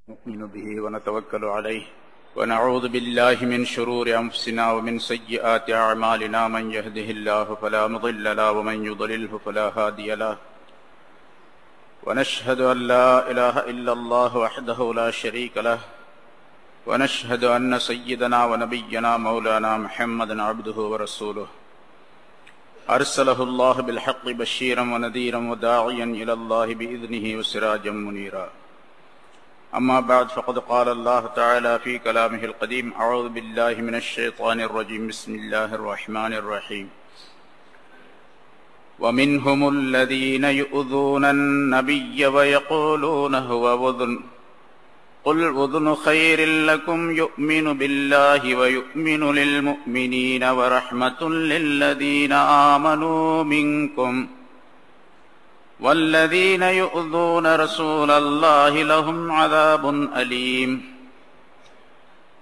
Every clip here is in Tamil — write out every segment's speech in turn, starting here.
نؤمن به ونتوكل عليه ونعوذ بالله من شرور أنفسنا ومن سيئات أعمالنا من يهده الله فلا مضل له ومن يضلله فلا هادي له ونشهد أن لا إله إلا الله وحده لا شريك له ونشهد أن سيدنا ونبينا مولانا محمدا عبده ورسوله أرسله الله بالحق بشيرا ونذيرا وداعيا إلى الله بإذنه وسراجا منيرا أما بعد فقد قال الله تعالى في كلامه القديم أعوذ بالله من الشيطان الرجيم بسم الله الرحمن الرحيم ومنهم الذين يؤذون النبي ويقولون هو أذن قل أذن خير لكم يؤمن بالله ويؤمن للمؤمنين ورحمة للذين آمنوا منكم والذين يؤذون رسول الله لهم عذاب أليم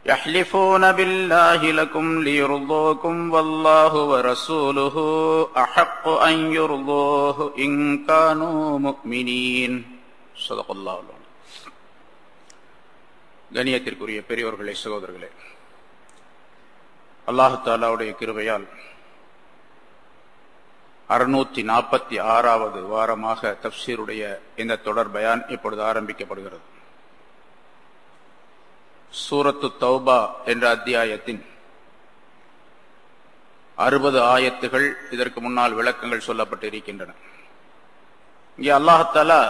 يحلفون بالله لكم ليرضوكم والله ورسوله أحق أن يرضوه إن كانوا مؤمنين صدق الله العظيم. கண்ணியத்திற்குரிய பெரியோர்களே, சகோதரர்களே, அல்லாஹ் தஆலாவுடைய கிருபையால் 646வது வாரமாக தஃப்சீருடைய இந்த தொடர் பயான் இப்பொழுது ஆரம்பிக்கப்படுகிறது. சூரத்து தௌபா என்ற அத்தியாயத்தின் 60 ஆயத்துகள் இதற்கு முன்னால் விளக்கங்கள் சொல்லப்பட்டிருக்கின்றன. இங்கே அல்லாஹ் தஆலா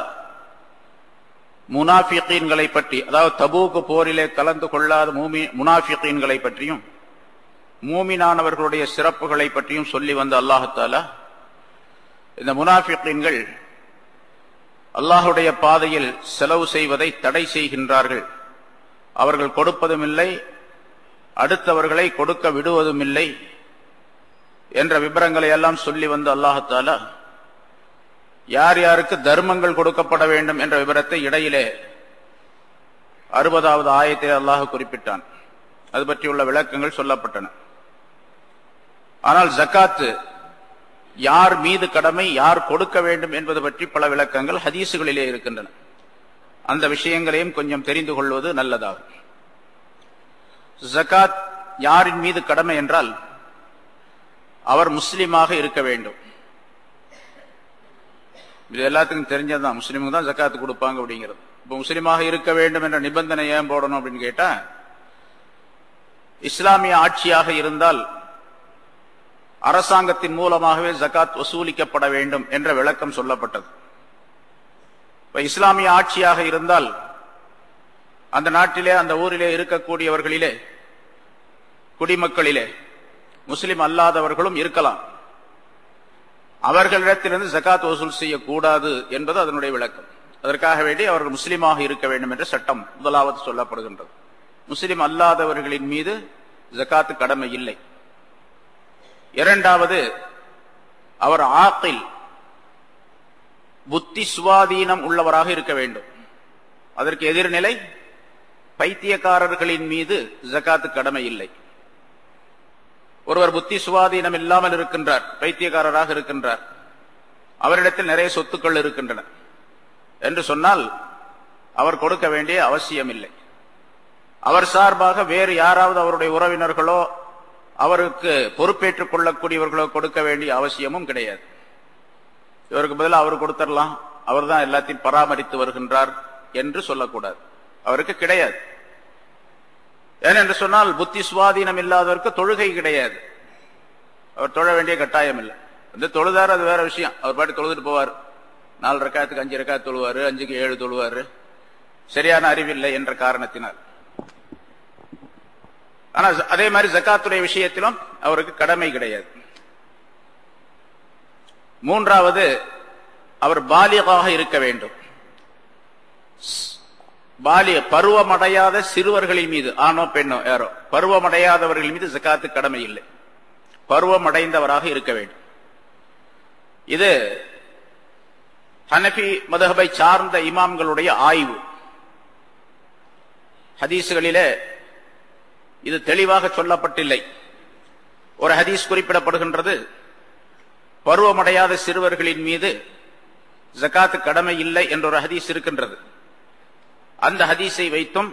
முனாஃபிகீன்களை பற்றி, அதாவது தபூக் போரிலே கலந்து கொள்ளாத முனாஃபிகீன்களை பற்றியும் மூமினானவர்களுடைய சிறப்புகளை பற்றியும் சொல்லி வந்த அல்லாஹ் தஆலா இந்த முனாஃபிகீன்கள் அல்லாஹுடைய பாதையில் செலவு செய்வதை தடை செய்கின்றார்கள், அவர்கள் கொடுப்பதும் இல்லை, அடுத்தவர்களை கொடுக்க விடுவதும் இல்லை என்ற விபரங்களை எல்லாம் சொல்லி வந்த அல்லாஹ் தஆலா யார் யாருக்கு தர்மங்கள் கொடுக்கப்பட வேண்டும் என்ற விபரத்தை இடையிலே 60வது ஆயத்தை அல்லாஹ் குறிப்பிட்டான். அது பற்றியுள்ள விளக்கங்கள் சொல்லப்பட்டன. ஆனால் ஜகாத் யார் மீது கடமை, யார் கொடுக்க வேண்டும் என்பது பற்றி பல விளக்கங்கள் ஹதீசுகளிலே இருக்கின்றன. அந்த விஷயங்களையும் கொஞ்சம் தெரிந்து கொள்வது நல்லதாகும். ஜகாத் யாரின் மீது கடமை என்றால் அவர் முஸ்லிமாக இருக்க வேண்டும். இது எல்லாத்துக்கும் தெரிஞ்சதுதான், முஸ்லிமுக்கு தான் ஜகாத்து கொடுப்பாங்க அப்படிங்கிறது. இப்ப முஸ்லிமாக இருக்க வேண்டும் என்ற நிபந்தனை ஏன் போடணும் அப்படின்னு கேட்டா, இஸ்லாமிய ஆட்சியாக இருந்தால் அரசாங்கத்தின் மூலமாகவே ஜகாத் வசூலிக்கப்பட வேண்டும் என்ற விளக்கம் சொல்லப்பட்டது. இப்ப இஸ்லாமிய ஆட்சியாக இருந்தால் அந்த நாட்டிலே, அந்த ஊரிலே இருக்கக்கூடியவர்களிலே, குடிமக்களிலே முஸ்லிம் அல்லாதவர்களும் இருக்கலாம். அவர்களிடத்திலிருந்து ஜகாத் வசூல் செய்யக்கூடாது என்பது அதனுடைய விளக்கம். அதற்காக வேண்டி அவர்கள் முஸ்லிமாக இருக்க வேண்டும் என்ற சட்டம் முதலாவது சொல்லப்படுகின்றது. முஸ்லிம் அல்லாதவர்களின் மீது ஜகாத்து கடமை இல்லை. இரண்டாவது, அவர் ஆக்கில், புத்தி சுவாதீனம் உள்ளவராக இருக்க வேண்டும். அதற்கு எதிர்நிலை பைத்தியக்காரர்களின் மீது ஜகாத்து கடமை இல்லை. ஒருவர் புத்தி சுவாதீனம் இல்லாமல் இருக்கின்றார், பைத்தியக்காரராக இருக்கின்றார், அவரிடத்தில் நிறைய சொத்துக்கள் இருக்கின்றன என்று சொன்னால் அவர் கொடுக்க வேண்டிய அவசியம் இல்லை. அவர் சார்பாக வேறு யாராவது அவருடைய உறவினர்களோ அவருக்கு பொறுப்பேற்றுக் கொள்ளக்கூடியவர்களோ கொடுக்க வேண்டிய அவசியமும் கிடையாது. இவருக்கு பதிலாக அவர் கொடுத்துடலாம், அவர் தான் எல்லாத்தையும் பராமரித்து வருகின்றார் என்று சொல்லக்கூடாது, அவருக்கு கிடையாது. ஏனென்று சொன்னால் புத்தி சுவாதீனம் இல்லாதவருக்கு தொழுகை கிடையாது, அவர் தொழ வேண்டிய கட்டாயம் இல்லை. வந்து தொழுதார், அது வேற விஷயம், அவர் பாட்டு தொழுதுட்டு போவார். 4 ரக்காத்துக்கு 5 ரக்காத் தொழுவாரு, 5க்கு 7 தொழுவாரு, சரியான அறிவில்லை என்ற காரணத்தினால். ஆனா அதே மாதிரி ஜகாத்துடைய விஷயத்திலும் அவருக்கு கடமை கிடையாது. மூன்றாவது, அவர் பாலிகாக இருக்க வேண்டும். பருவமடையாத சிறுவர்களின் மீது, ஆணோ பெண்ணோ யாரோ, பருவமடையாதவர்கள் மீது ஜகாத்து கடமை இல்லை, பருவமடைந்தவராக இருக்க வேண்டும். இது ஹனஃபி மதஹபை சார்ந்த இமாம்களுடைய ஆய்வு. ஹதீசுகளிலே இது தெளிவாக சொல்லப்பட்டில்லை. ஒரு ஹதீஸ் குறிப்பிடப்படுகின்றது, பருவமடையாத சிறுவர்களின் மீது ஜகாத்து கடமை இல்லை என்ற ஒரு ஹதீஸ் இருக்கின்றது. அந்த ஹதீஸை வைத்தும்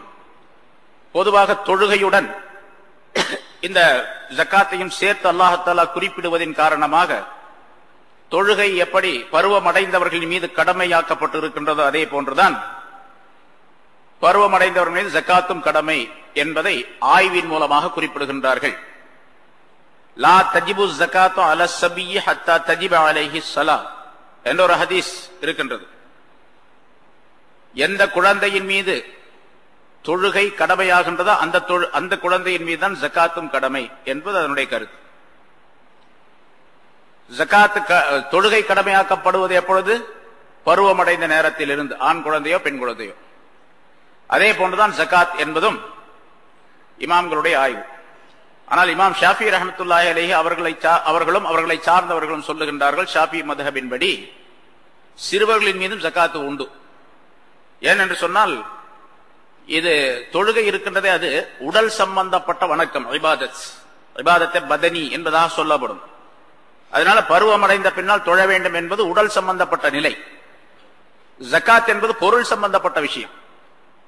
பொதுவாக தொழுகையுடன் இந்த ஜக்காத்தையும் சேர்த்து அல்லாஹ் தஆலா குறிப்பிடுவதின் காரணமாக தொழுகை எப்படி பருவமடைந்தவர்களின் மீது கடமையாக்கப்பட்டு இருக்கின்றதோ அதே போன்றுதான் பருவமடைந்தவர்கள் மீது ஜக்காத்தும் கடமை என்பதை ஆய்வின் மூலமாக குறிப்பிடுகின்றார்கள். லா தஜிபு ஜக்காத்து அலா ஸபிய்யி ஹத்தா தஜிப அலைஹி ஸலா என்ற ஒரு ஹதீஸ் இருக்கின்றது. எந்த குழந்தையின் மீது தொழுகை கடமையாகின்றதோ அந்த குழந்தையின் மீது தான் ஜக்காத்தும் கடமை என்பது அதனுடைய கருத்து. ஜக்காத்து தொழுகை கடமையாக்கப்படுவது எப்பொழுது? பருவமடைந்த நேரத்தில் இருந்து, ஆண் குழந்தையோ பெண் குழந்தையோ. அதே போன்றுதான் ஜக்காத் என்பதும் இமாம்களுடைய ஆய்வு. ஆனால் இமாம் ஷாஃபி ரஹ்மத்துல்லாஹி அலைஹி அவர்களும் அவர்களை சார்ந்தவர்களும் சொல்லுகின்றார்கள், ஷாஃபி மத்ஹபின்படி சிறுவர்களின் மீதும் ஜக்காத்து உண்டு. ஏனென்று சொன்னால் இது தொழுகை இருக்கின்றதே அது உடல் சம்பந்தப்பட்ட வணக்கம், இபாதத்தை பதனி என்பதாக சொல்லப்படும். அதனால பருவமடைந்த பின்னால் தொழ வேண்டும் என்பது உடல் சம்பந்தப்பட்ட நிலை. ஜக்காத் என்பது பொருள் சம்பந்தப்பட்ட விஷயம்.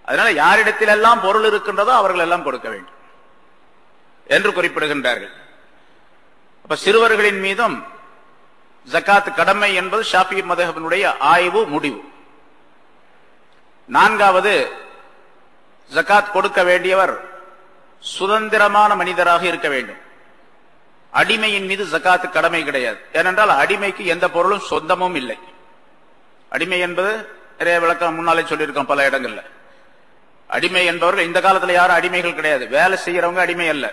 அதனால யாரிடத்தில் எல்லாம் பொருள் இருக்கின்றதோ அவர்கள் எல்லாம் கொடுக்க வேண்டும் என்று குறிப்பிடுகின்றார்கள். அப்ப சிறுவர்களின் மீதும் ஜக்காத் கடமை என்பது ஷாஃபி மத்ஹபினுடைய ஆய்வு முடிவு. நான்காவது, ஜக்காத் கொடுக்க வேண்டியவர் சுதந்திரமான மனிதராக இருக்க வேண்டும். அடிமையின் மீது ஜக்காத்து கடமை கிடையாது. ஏனென்றால் அடிமைக்கு எந்த பொருளும் சொந்தமும் இல்லை. அடிமை என்பது நிறைய விளக்கம் முன்னாலே சொல்லியிருக்கோம் பல இடங்கள்ல. அடிமை என்பவர்கள் இந்த காலத்துல யாரும் அடிமைகள் கிடையாது. வேலை செய்யறவங்க அடிமை அல்ல,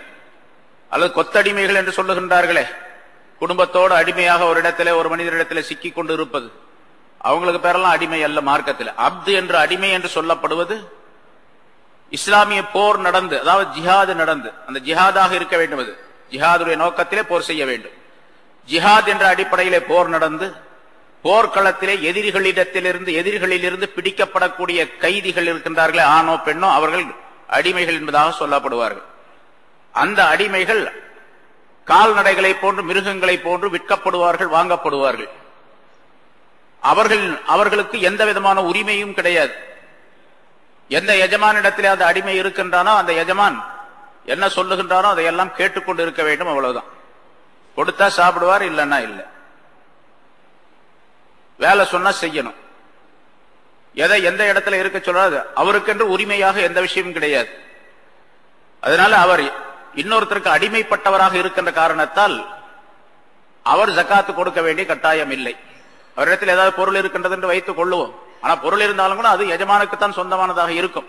அல்லது கொத்தடிமைகள் என்று சொல்லுகின்றார்களே, குடும்பத்தோடு அடிமையாக ஒரு இடத்துல ஒரு மனிதரிடத்துல சிக்கி கொண்டு இருப்பது, அவங்களுக்கு பேரெல்லாம் அடிமை அல்ல. மார்க்கத்தில் அப்து என்று அடிமை என்று சொல்லப்படுவது இஸ்லாமிய போர் நடந்து, அதாவது ஜிஹாது நடந்து, அந்த ஜிஹாதாக இருக்க வேண்டும். அது ஜிஹாதுடைய நோக்கத்திலே போர் செய்ய வேண்டும். ஜிஹாத் என்ற அடிப்படையிலே போர் நடந்து போர்க்களத்திலே எதிரிகளிலிருந்து பிடிக்கப்படக்கூடிய கைதிகள் இருக்கின்றார்களே, ஆணோ பெண்ணோ, அவர்கள் அடிமைகள் என்பதாக சொல்லப்படுவார்கள். அந்த அடிமைகள் கால்நடைகளை போன்று மிருகங்களை போன்று விற்கப்படுவார்கள், வாங்கப்படுவார்கள். அவர்களுக்கு எந்த விதமான உரிமையும் கிடையாது. எந்த எஜமானிடத்திலே அந்த அடிமை இருக்கின்றானோ அந்த எஜமான் என்ன சொல்லுகின்றானோ அதையெல்லாம் கேட்டுக்கொண்டு இருக்க வேண்டும், அவ்வளவுதான். கொடுத்தா சாப்பிடுவார், இல்லைன்னா இல்லை. வேலை சொன்னா செய்யணும். எதை எந்த இடத்துல இருக்க சொல்றாரு, அவருக்கென்று உரிமையாக எந்த விஷயமும் கிடையாது. அதனால அவர் இன்னொருத்தருக்கு அடிமைப்பட்டவராக இருக்கின்ற காரணத்தால் அவர் ஜக்காத்து கொடுக்க வேண்டிய கட்டாயம் இல்லை. அவரிடத்தில் ஏதாவது பொருள் இருக்கின்றது என்று வைத்துக் கொள்ளுவோம். ஆனா பொருள் இருந்தாலும் கூட அது எஜமானுக்குத்தான் சொந்தமானதாக இருக்கும்.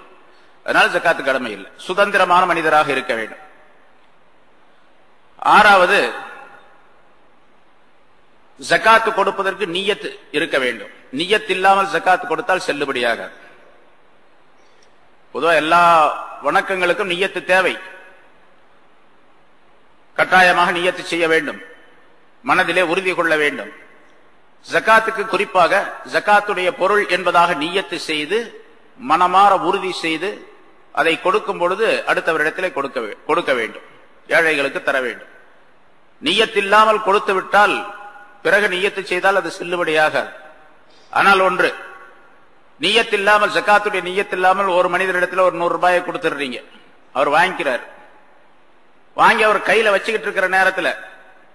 அதனால ஜக்காத்து கடமை இல்லை. சுதந்திரமான மனிதராக இருக்க வேண்டும். ஆறாவது, ஜக்காத்து கொடுப்பதற்கு நிய்யத் இருக்க வேண்டும். நிய்யத் இல்லாமல் ஜக்காத்து கொடுத்தால் செல்லுபடியாக. பொதுவாக எல்லா வணக்கங்களுக்கும் நிய்யத்து தேவை. கட்டாயமாக நிய்யத்து செய்ய வேண்டும், மனதிலே உறுதி கொள்ள வேண்டும். ஜக்காத்துக்கு குறிப்பாக ஜக்காத்துடைய பொருள் என்பதாக நிய்யத்து செய்து மனமாற உறுதி செய்து அதை கொடுக்கும் பொழுது அடுத்தவரிடத்திலே கொடுக்க வேண்டும், ஏழைகளுக்கு தர வேண்டும். நிய்யத் இல்லாமல் கொடுத்து விட்டால் பிறகு நிய்யத்து செய்தால் அது செல்லுபடியாக. ஆனால் ஒன்று, நிய்யத் இல்லாமல், ஜக்காத்துடைய நிய்யத் இல்லாமல் ஒரு மனிதரிடத்துல ஒரு 100 ரூபாயை கொடுத்துடுறீங்க, அவர் வாங்கிக்கிறார். வாங்கி அவர் கையில வச்சுக்கிட்டு இருக்கிற நேரத்துல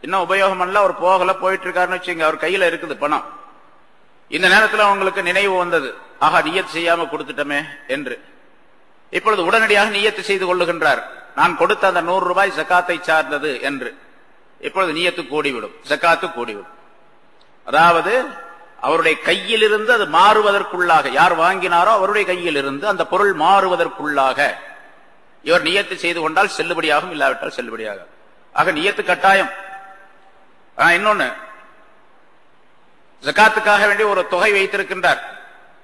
இன்னும் உபயோகம் பண்ணல, அவர் போயிட்டு இருக்காருன்னு வச்சுங்க, அவர் கையில இருக்குது பணம். இந்த நேரத்தில் அவங்களுக்கு நினைவு வந்தது, ஆகா நிய்யத் செய்யாம கொடுத்துட்டோமே என்று. இப்பொழுது உடனடியாக நிய்யத்து செய்து கொள்ளுகின்றார், நான் கொடுத்த அந்த 100 ரூபாய் ஜக்காத்தை சார்ந்தது என்று. இப்பொழுது நிய்யத்து கூடிவிடும், ஜக்காத்து கூடிவிடும். அதாவது அவருடைய கையிலிருந்து அது மாறுவதற்குள்ளாக, யார் வாங்கினாரோ அவருடைய கையிலிருந்து அந்த பொருள் மாறுவதற்குள்ளாக இவர் நிய்யத்து செய்து கொண்டால் செல்லுபடியாகும், இல்லாவிட்டால் செல்லுபடியாக. ஆக நிய்யத்து கட்டாயம். இன்னொன்னு, ஜக்காத்துக்காக வேண்டி ஒரு தொகை வைத்திருக்கின்றார்.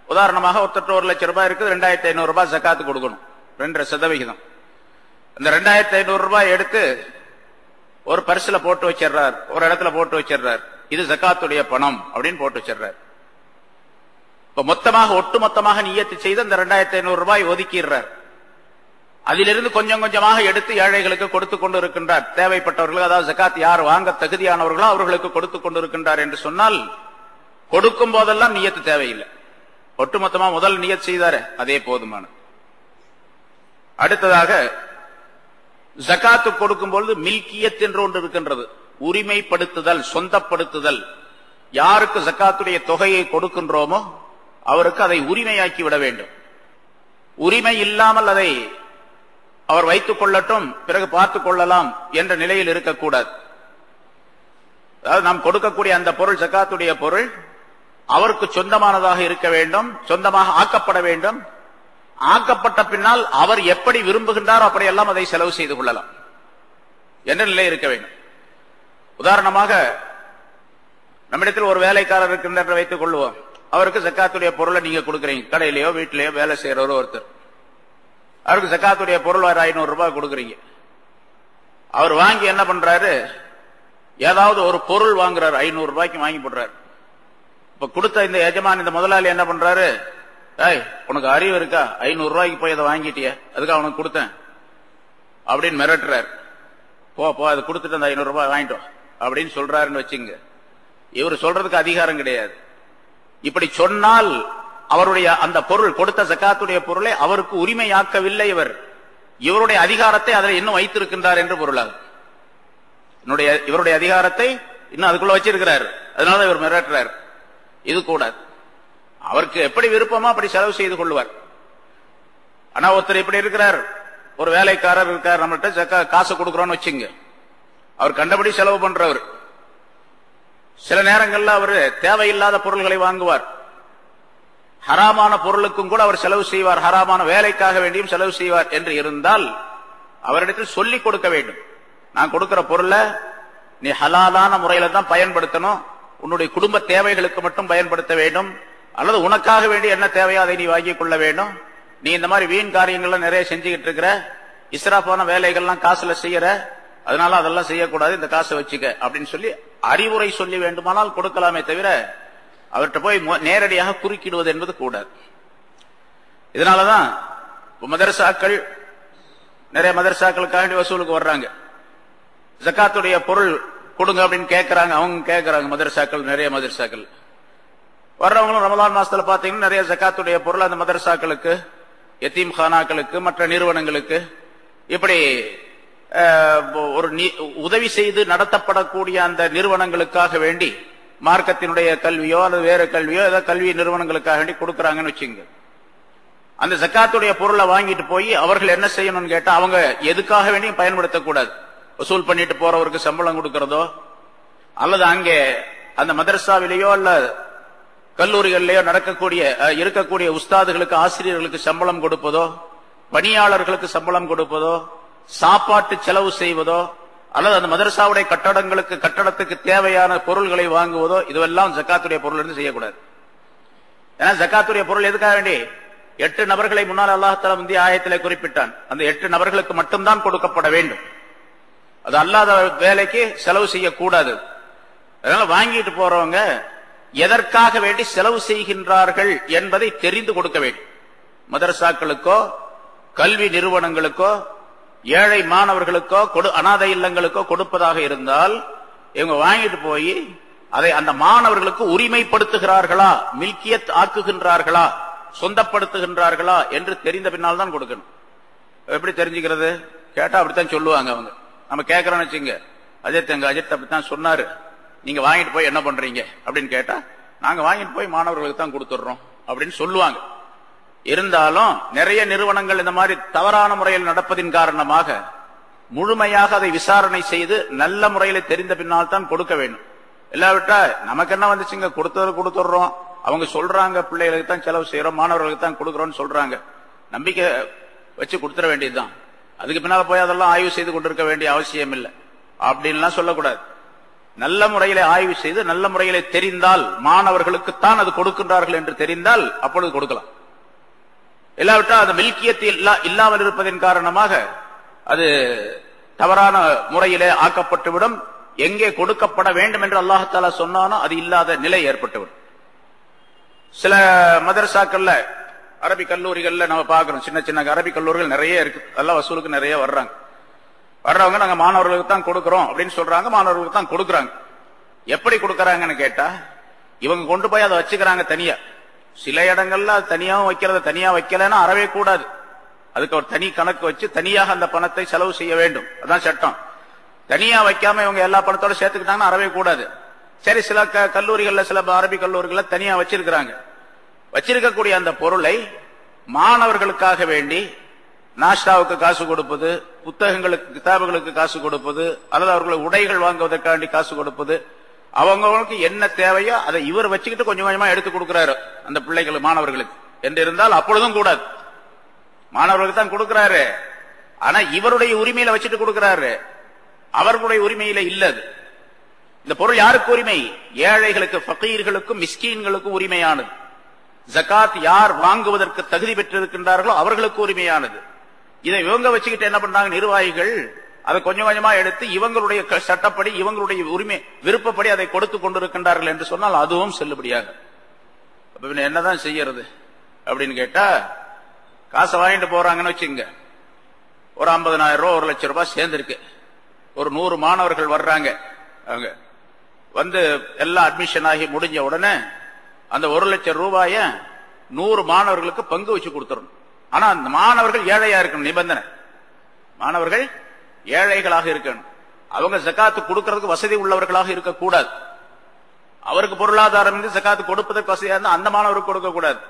உதாரணமாக ஒருத்தர் 1 லட்சம் ரூபாய் இருக்குது, 2500 ரூபாய் ஜக்காத்து கொடுக்கணும், 2%. இந்த 2500 ரூபாய் எடுத்து ஒரு பரிசுல போட்டு வச்சிடுறார், ஒரு இடத்துல போட்டு வச்சிடுறார், இது ஜக்காத்துடைய பணம் அப்படின்னு போட்டு வச்சிடுறார். இப்ப மொத்தமாக ஒட்டுமொத்தமாக நிய்யத்து செய்து அந்த 2500 ரூபாய் ஒதுக்கிடுறார். அதிலிருந்து கொஞ்சம் கொஞ்சமாக எடுத்து ஏழைகளுக்கு கொடுத்து கொண்டு இருக்கின்றார், தேவைப்பட்டவர்களுக்கு. அதாவது ஜக்காத் யார் வாங்க தகுதியானவர்களோ அவர்களுக்கு கொடுத்து கொண்டு இருக்கின்றார் என்று சொன்னால், கொடுக்கும் போதெல்லாம் நிய்யத்து தேவையில்லை. ஒட்டுமொத்தமா முதல் நியத் செய்தாரு, அதே போதுமானது. அடுத்ததாக ஜகாத்து கொடுக்கும் பொழுது மில்கியத் என்று ஒன்று இருக்கின்றது, உரிமைப்படுத்துதல், சொந்தப்படுத்துதல். யாருக்கு ஜகாத்துடைய தொகையை கொடுக்கின்றோமோ அவருக்கு அதை உரிமையாக்கி விட வேண்டும். உரிமை இல்லாமல் அதை அவர் வைத்துக் கொள்ளட்டும், பிறகு பார்த்துக் கொள்ளலாம் என்ற நிலையில் இருக்கக்கூடாது. அதாவது நாம் கொடுக்கக்கூடிய அந்த பொருள், ஜகாத்துடைய பொருள், அவருக்கு சொந்தமானதாக இருக்க வேண்டும், சொந்தமாக ஆக்கப்பட வேண்டும். ஆக்கப்பட்ட பின்னால் அவர் எப்படி விரும்புகின்றாரோ அப்படியெல்லாம் அதை செலவு செய்து கொள்ளலாம் என்ற நிலை இருக்க வேண்டும். உதாரணமாக நம்மிடத்தில் ஒரு வேலைக்காரர் இருக்கின்ற வைத்துக் கொள்வோம். அவருக்கு ஜக்காத்துடைய பொருளை நீங்க கொடுக்குறீங்க, கடையிலேயோ வீட்டிலேயோ வேலை செய்யறவரோ ஒருத்தர், அவருக்கு ஜக்காத்துடைய பொருள் 500 ரூபாய் கொடுக்குறீங்க. அவர் வாங்கி என்ன பண்றாரு, ஏதாவது ஒரு பொருள் வாங்குறாரு, 500 ரூபாய்க்கு வாங்கி போடுறாரு. இப்ப கொடுத்த இந்த எஜமான், இந்த முதலாளி என்ன பண்றாரு, ஏய் உனக்கு அறிவு இருக்கா, 500 ரூபாய்க்கு போய் அதை வாங்கிட்டிய, அதுக்கு அவனுக்கு கொடுத்தேன் அப்படின்னு மிரட்டுறாரு. போ அதை கொடுத்துட்டு அந்த 500 ரூபாய் வாங்கிட்டோம் அப்படின்னு சொல்றாருன்னு வச்சுங்க. இவர் சொல்றதுக்கு அதிகாரம் கிடையாது. இப்படி சொன்னால் அவருடைய அந்த பொருள், கொடுத்த ஜக்காத்துடைய பொருளை அவருக்கு உரிமையாக்கவில்லை. இவருடைய அதிகாரத்தை அதில் இன்னும் வைத்திருக்கின்றார் என்று பொருளாகும். இவருடைய அதிகாரத்தை இன்னும் அதுக்குள்ள வச்சிருக்கிறார், அதனால இவர் மிரட்டுறார். இது கூடாது. அவருக்கு எப்படி விருப்பமோ அப்படி செலவு செய்து கொள்வார். ஆனா ஒருத்தர் இப்படி இருக்கிறார், ஒரு வேலைக்காரர் இருக்கார், நம்மகிட்ட காசு கொடுக்கறோம்னு வச்சுங்க, அவர் கண்டபடி செலவு பண்றவர். சில நேரங்கள்ல அவர் தேவையில்லாத பொருள்களை வாங்குவார். ஹராமான பொருளுக்கும் கூட அவர் செலவு செய்வார், ஹராமான வேலைக்காக வேண்டியும் செலவு செய்வார் என்று இருந்தால் அவரிடத்தில் சொல்லிக் கொடுக்க வேண்டும். நான் கொடுக்கிற பொருளை நீ ஹலாலான முறையில தான் பயன்படுத்தணும், உன்னுடைய குடும்ப தேவைகளுக்கு மட்டும் பயன்படுத்த வேண்டும், அல்லது உனக்காக வேண்டி என்ன தேவையோ அதை நீ வாங்கிக் கொள்ள வேண்டும். நீ இந்த மாதிரி வீண் காரியங்கள்லாம் நிறைய செஞ்சுக்கிட்டு இருக்கிற, இஸ்ராஃபான வேலைகள்லாம் காசுல செய்யற, அதனால அதெல்லாம் செய்யக்கூடாது, இந்த காசை வச்சுக்க அப்படின்னு சொல்லி அறிவுரை சொல்லி வேண்டுமானால் கொடுக்கலாமே தவிர அவர்கிட்ட போய் நேரடியாக குறுக்கிடுவது என்பது கூடாது. இதனாலதான் மதரசாக்கள், நிறைய மதரசாக்களுக்காக வசூலுக்கு வர்றாங்க, ஜக்காத்துடைய பொருள் கொடுங்க அப்படின்னு கேட்கறாங்க. அவங்க கேட்கறாங்க, மதரசாக்கள், நிறைய மதரசாக்கள் வர்றவங்களும் ரமலான் மாசத்துல பாத்தீங்கன்னா நிறைய ஜக்காத்துடைய பொருள் அந்த மதரசாக்களுக்கு, யத்தீம் கானாக்களுக்கு, மற்ற நிறுவனங்களுக்கு இப்படி ஒரு உதவி செய்து நடத்தப்படக்கூடிய அந்த நிறுவனங்களுக்காக வேண்டி, மார்க்கத்தினுடைய கல்வியோ அல்லது வேற கல்வியோ ஏதாவது கல்வி நிறுவனங்களுக்காக வேண்டி கொடுக்கறாங்கன்னு வச்சுங்க. அந்த ஜக்காத்துடைய பொருளை வாங்கிட்டு போய் அவர்கள் என்ன செய்யணும்னு கேட்டா, அவங்க எதுக்காக வேண்டியும் பயன்படுத்தக்கூடாது. வசூல் பண்ணிட்டு போறவருக்கு சம்பளம் கொடுக்கறதோ, அல்லது அங்கே அந்த மதரசாவிலேயோ அல்ல கல்லூரிகளிலேயோ இருக்கக்கூடிய உஸ்தாதுகளுக்கு, ஆசிரியர்களுக்கு சம்பளம் கொடுப்பதோ, பணியாளர்களுக்கு சம்பளம் கொடுப்பதோ, சாப்பாட்டு செலவு செய்வதோ, அல்லது அந்த மதரசாவுடைய கட்டடத்துக்கு தேவையான பொருள்களை வாங்குவதோ, இதுவெல்லாம் ஜக்காத்துடைய பொருள் இருந்து செய்யக்கூடாது. ஏன்னா ஜக்காத்துடைய பொருள் எதுக்காக வேண்டி 8 நபர்களை முன்னால் அல்லாஹ் தஆலா முந்தைய ஆயத்திலே குறிப்பிட்டான். அந்த 8 நபர்களுக்கு மட்டும்தான் கொடுக்கப்பட வேண்டும். அது அல்லாத வேலைக்கு செலவு செய்யக்கூடாது. அதனால வாங்கிட்டு போறவங்க எதற்காக வேண்டி செலவு செய்கின்றார்கள் என்பதை தெரிந்து கொடுக்க வேண்டும். மதரசாக்களுக்கோ, கல்வி நிறுவனங்களுக்கோ, ஏழை மாணவர்களுக்கோ, அனாதை இல்லங்களுக்கோ கொடுப்பதாக இருந்தால் இவங்க வாங்கிட்டு போய் அதை அந்த மாணவர்களுக்கு உரிமைப்படுத்துகிறார்களா, மில்கியத் ஆக்குகின்றார்களா, சொந்தப்படுத்துகின்றார்களா என்று தெரிந்த பின்னால் தான் கொடுக்கணும். எப்படி தெரிஞ்சுக்கிறது? கேட்டா அப்படித்தான் சொல்லுவாங்க அவங்க. நம்ம கேட்கறோம்னு வச்சுங்க, அஜித் அப்படித்தான் சொன்னாரு, நீங்க வாங்கிட்டு போய் என்ன பண்றீங்க அப்படின்னு கேட்டா, நாங்க வாங்கிட்டு போய் மாணவர்களுக்கு தான் கொடுத்துடுறோம் அப்படின்னு சொல்லுவாங்க. இருந்தாலும் நிறைய நிறுவனங்கள் இந்த மாதிரி தவறான முறையில் நடப்பதின் காரணமாக முழுமையாக அதை விசாரணை செய்து நல்ல முறையில தெரிந்த பின்னால் தான் கொடுக்க வேண்டும். இல்லாவிட்டா நமக்கு என்ன வந்துச்சுங்க, கொடுத்துடுறோம், அவங்க சொல்றாங்க பிள்ளைகளுக்கு தான் செலவு செய்யறோம், மாணவர்களுக்கு தான் கொடுக்கறோம்னு சொல்றாங்க, நம்பிக்கை வச்சு கொடுத்துட வேண்டியதுதான். அதுக்கு பின்னால போய் அதெல்லாம் ஆய்வு செய்து கொண்டிருக்க வேண்டிய அவசியம் இல்லை அப்படின்லாம் சொல்லக்கூடாது. நல்ல முறையில ஆய்வு செய்து நல்ல முறையில தெரிந்தால், மாணவர்களுக்குத்தான் அது கொடுக்கின்றார்கள் என்று தெரிந்தால் அப்பொழுது கொடுக்கலாம். இல்லாவிட்டால் அது மில்கியத் இல்லாமல் இருப்பதன் காரணமாக அது தவறான முறையிலே ஆக்கப்பட்டுவிடும். எங்கே கொடுக்கப்பட வேண்டும் என்று அல்லாஹ் தஆலா சொன்னானோ அது இல்லாத நிலை ஏற்பட்டுவிடும். சில மதரசாக்கள்ல, அரபி கல்லூரிகள்ல நம்ம பாக்குறோம், சின்ன சின்ன அரபி கல்லூரிகள் நிறைய இருக்கு, அதெல்லாம் வசூலுக்கு நிறைய வர்றவங்க நாங்க மாணவர்களுக்கு தான் கொடுக்கறோம் அப்படின்னு சொல்றாங்க, மாணவர்களுக்கு தான் கொடுக்கறாங்க. எப்படி கொடுக்கறாங்கன்னு கேட்டா, இவங்க கொண்டு போய் அதை வச்சுக்கிறாங்க தனியா, சில இடங்கள்ல தனியாவும் வைக்கிறத தனியா வைக்கலன்னா அறவே கூடாது. அதுக்கு ஒரு தனி கணக்கு வச்சு தனியாக அந்த பணத்தை செலவு செய்ய வேண்டும். அதான் சட்டம். தனியா வைக்காம இவங்க எல்லா பணத்தோட சேர்த்துக்கிட்டாங்கன்னா அறவே கூடாது. சரி, சில கல்லூரிகள்ல, சில அரபி கல்லூரிகள்ல தனியா வச்சிருக்கிறாங்க. வச்சிருக்கக்கூடிய அந்த பொருளை மாணவர்களுக்காக வேண்டி நாஷ்டாவுக்கு காசு கொடுப்பது, புத்தகங்களுக்கு கிதாபுகளுக்கு காசு கொடுப்பது, அல்லது அவர்களுக்கு உடைகள் வாங்குவதற்காண்டி காசு கொடுப்பது, அவங்களுக்கு என்ன தேவையோ அதை இவர் வச்சுக்கிட்டு கொஞ்சம் கொஞ்சமா எடுத்து கொடுக்கிறாரு அந்த பிள்ளைகள் மாணவர்களுக்கு என்று இருந்தால் அப்பொழுதும் கூடாது. மாணவர்களுக்கு தான் கொடுக்கிறாரு, ஆனா இவருடைய உரிமையில வச்சுட்டு கொடுக்கிறாரு, அவர்களுடைய உரிமையில இல்லது. இந்த பொருள் யாருக்கு உரிமை? ஏழைகளுக்கு, ஃபகீர்களுக்கும் மிஸ்கீன்களுக்கும் உரிமையானது. ஜகாத் யார் வாங்குவதற்கு தகுதி பெற்றிருக்கின்றார்களோ அவர்களுக்கு உரிமையானது. இதை இவங்க வச்சுக்கிட்டு என்ன பண்றாங்க நிர்வாகிகள், அதை கொஞ்சம் கொஞ்சமா எடுத்து இவங்களுடைய சட்டப்படி, இவங்களுடைய உரிமை விருப்பப்படி அதை கொடுத்து கொண்டிருக்கின்றார்கள் என்று சொன்னால் அதுவும் செல்லுபடியாக. என்னதான் செய்யறது அப்படின்னு கேட்டா, காசை வாங்கிட்டு போறாங்கன்னு வச்சுங்க, ஒரு 50,000 ரூபாய் 1,00,000 ரூபாய் சேர்ந்திருக்கு. ஒரு 100 மாணவர்கள் வர்றாங்க. அவங்க வந்து எல்லாம் அட்மிஷன் ஆகி முடிஞ்ச உடனே அந்த 1,00,000 ரூபாய 100 மாணவர்களுக்கு பங்கு வச்சு கொடுத்துடணும். ஆனா அந்த மாணவர்கள் ஏழையா இருக்கணும். நிபந்தனை, மாணவர்கள் ஏழைகளாக இருக்கணும். அவங்க ஜகாத்து கொடுக்கறதுக்கு வசதி உள்ளவர்களாக இருக்கக்கூடாது. அவருக்கு பொருளாதாரம் இருந்து ஜகாத்து கொடுப்பதற்கு வசதியா இருந்தா அந்த மாணவருக்கு கொடுக்க கூடாது.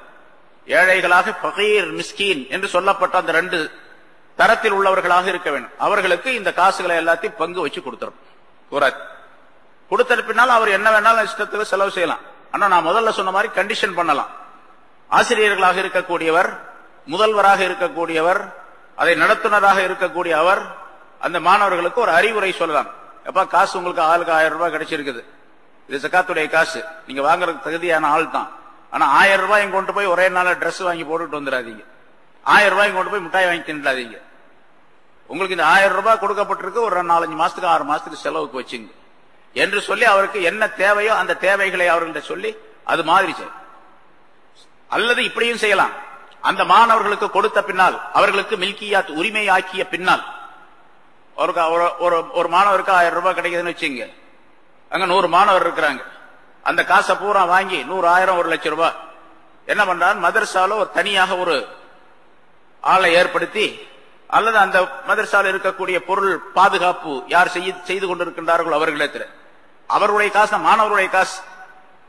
ஏழைகளாக ஃபகீர் மிஸ்கீன் என்று சொல்லப்பட்ட அந்த 2 தரத்தில் உள்ளவர்களாக இருக்க வேண்டும். அவர்களுக்கு இந்த காசுகளை எல்லாத்தையும் பங்கு வச்சு கொடுத்துரும். கொடுத்த பின்னால் அவர் என்ன வேணாலும் இஷ்டத்துக்கு செலவு செய்யலாம். ஆனா நான் முதல்ல சொன்ன மாதிரி கண்டிஷன் பண்ணலாம். ஆசிரியர்களாக இருக்கக்கூடியவர், முதல்வராக இருக்கக்கூடியவர், அதை நடத்துனராக இருக்கக்கூடிய அவர் அந்த மாணவர்களுக்கு ஒரு அறிவுரை சொல்லலாம். எப்ப காசு உங்களுக்கு ஆளுக்கு 1000 ரூபாய் கிடைச்சிருக்குது, இது ஜகாத்துடைய காசு, நீங்க வாங்குறதுக்கு தகுதியான ஆள் தான். ஆனா 1000 ரூபாய் கொண்டு போய் ஒரே நாள் டிரெஸ் வாங்கி போட்டுட்டு வந்துடாதீங்க. 1000 ரூபாய் கொண்டு போய் மிட்டாய் வாங்கி தின்றாதீங்க. உங்களுக்கு இந்த 1000 ரூபாய் கொடுக்கப்பட்டிருக்கு, ஒரு 4-5 மாசத்துக்கு 6 மாசத்துக்கு செலவுக்கு வச்சுங்க என்று சொல்லி அவருக்கு என்ன தேவையோ அந்த தேவைகளை அவர்கள்ட்ட சொல்லி அது மாதிரி செய்யும். அல்லது இப்படியும் செய்யலாம், அந்த மாணவர்களுக்கு கொடுத்த பின்னால், அவர்களுக்கு மில்கியாத் உரிமையாக்கிய பின்னால், ஒரு மாணவருக்கு 1000 ரூபாய் கிடைக்குதுன்னு வச்சுங்க, அங்க 100 மாணவர் இருக்கிறாங்க. அந்த காசை பூரா வாங்கி 100, 1000, 1,00,000 ரூபாய் என்ன பண்றாரு, மதரசால ஒரு தனியாக ஒரு ஆளை ஏற்படுத்தி, அல்லது அந்த மதரசால இருக்கக்கூடிய பொருள் பாதுகாப்பு யார் செய்து கொண்டிருக்கின்றார்களோ அவர்களிடத்தில், அவர்களுடைய காசு, மாணவர்களுடைய காசு,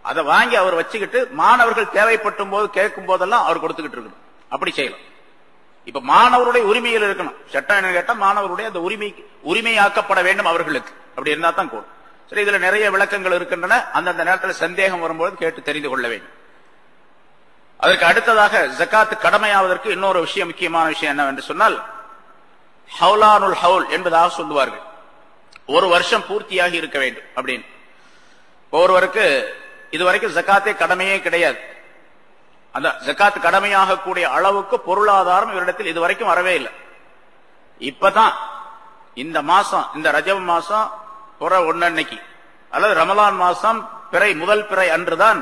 அதை வாங்கி அவர் வச்சுக்கிட்டு மாணவர்கள் தேவைப்பட்டும் போது கேட்கும் போதெல்லாம் அவர் கொடுத்துக்கிட்டு இருக்கணும். அப்படி செய்யலாம். இப்ப மாணவருடைய உரிமையில் இருக்கணும். சட்டம் என்ன கேட்டா மாணவருடைய அந்த உரிமையாக்கப்பட வேண்டும் அவர்களுக்கு. அப்படி இருந்தா தான் கூடும். சரி, இதுல நிறைய விளக்கங்கள் இருக்கின்றன. அந்தந்த நேரத்தில் சந்தேகம் வரும்போது கேட்டு தெரிந்து கொள்ள வேண்டும். அதற்கு அடுத்ததாக ஜகாத் கடமையாவதற்கு இன்னொரு விஷயம், முக்கியமான விஷயம் என்னவென்று சொன்னால், ஹவுலானுல் ஹவுல் என்பதாக சொல்லுவார்கள். ஒரு வருஷம் பூர்த்தியாகி இருக்க வேண்டும் அப்படின்னு. ஒருவருக்கு இதுவரைக்கும் ஜகாத்தே கடமையே கிடையாது. அந்த ஜகாத் கடமையாக கூடிய அளவுக்கு பொருளாதாரம் இவரிடத்தில் இதுவரைக்கும் வரவே இல்லை. இப்பதான் இந்த மாசம், இந்த ரஜப் மாசம் புற 1 அன்னைக்கு அல்லது ரமலான் மாசம் முதல் பிறை அன்றுதான்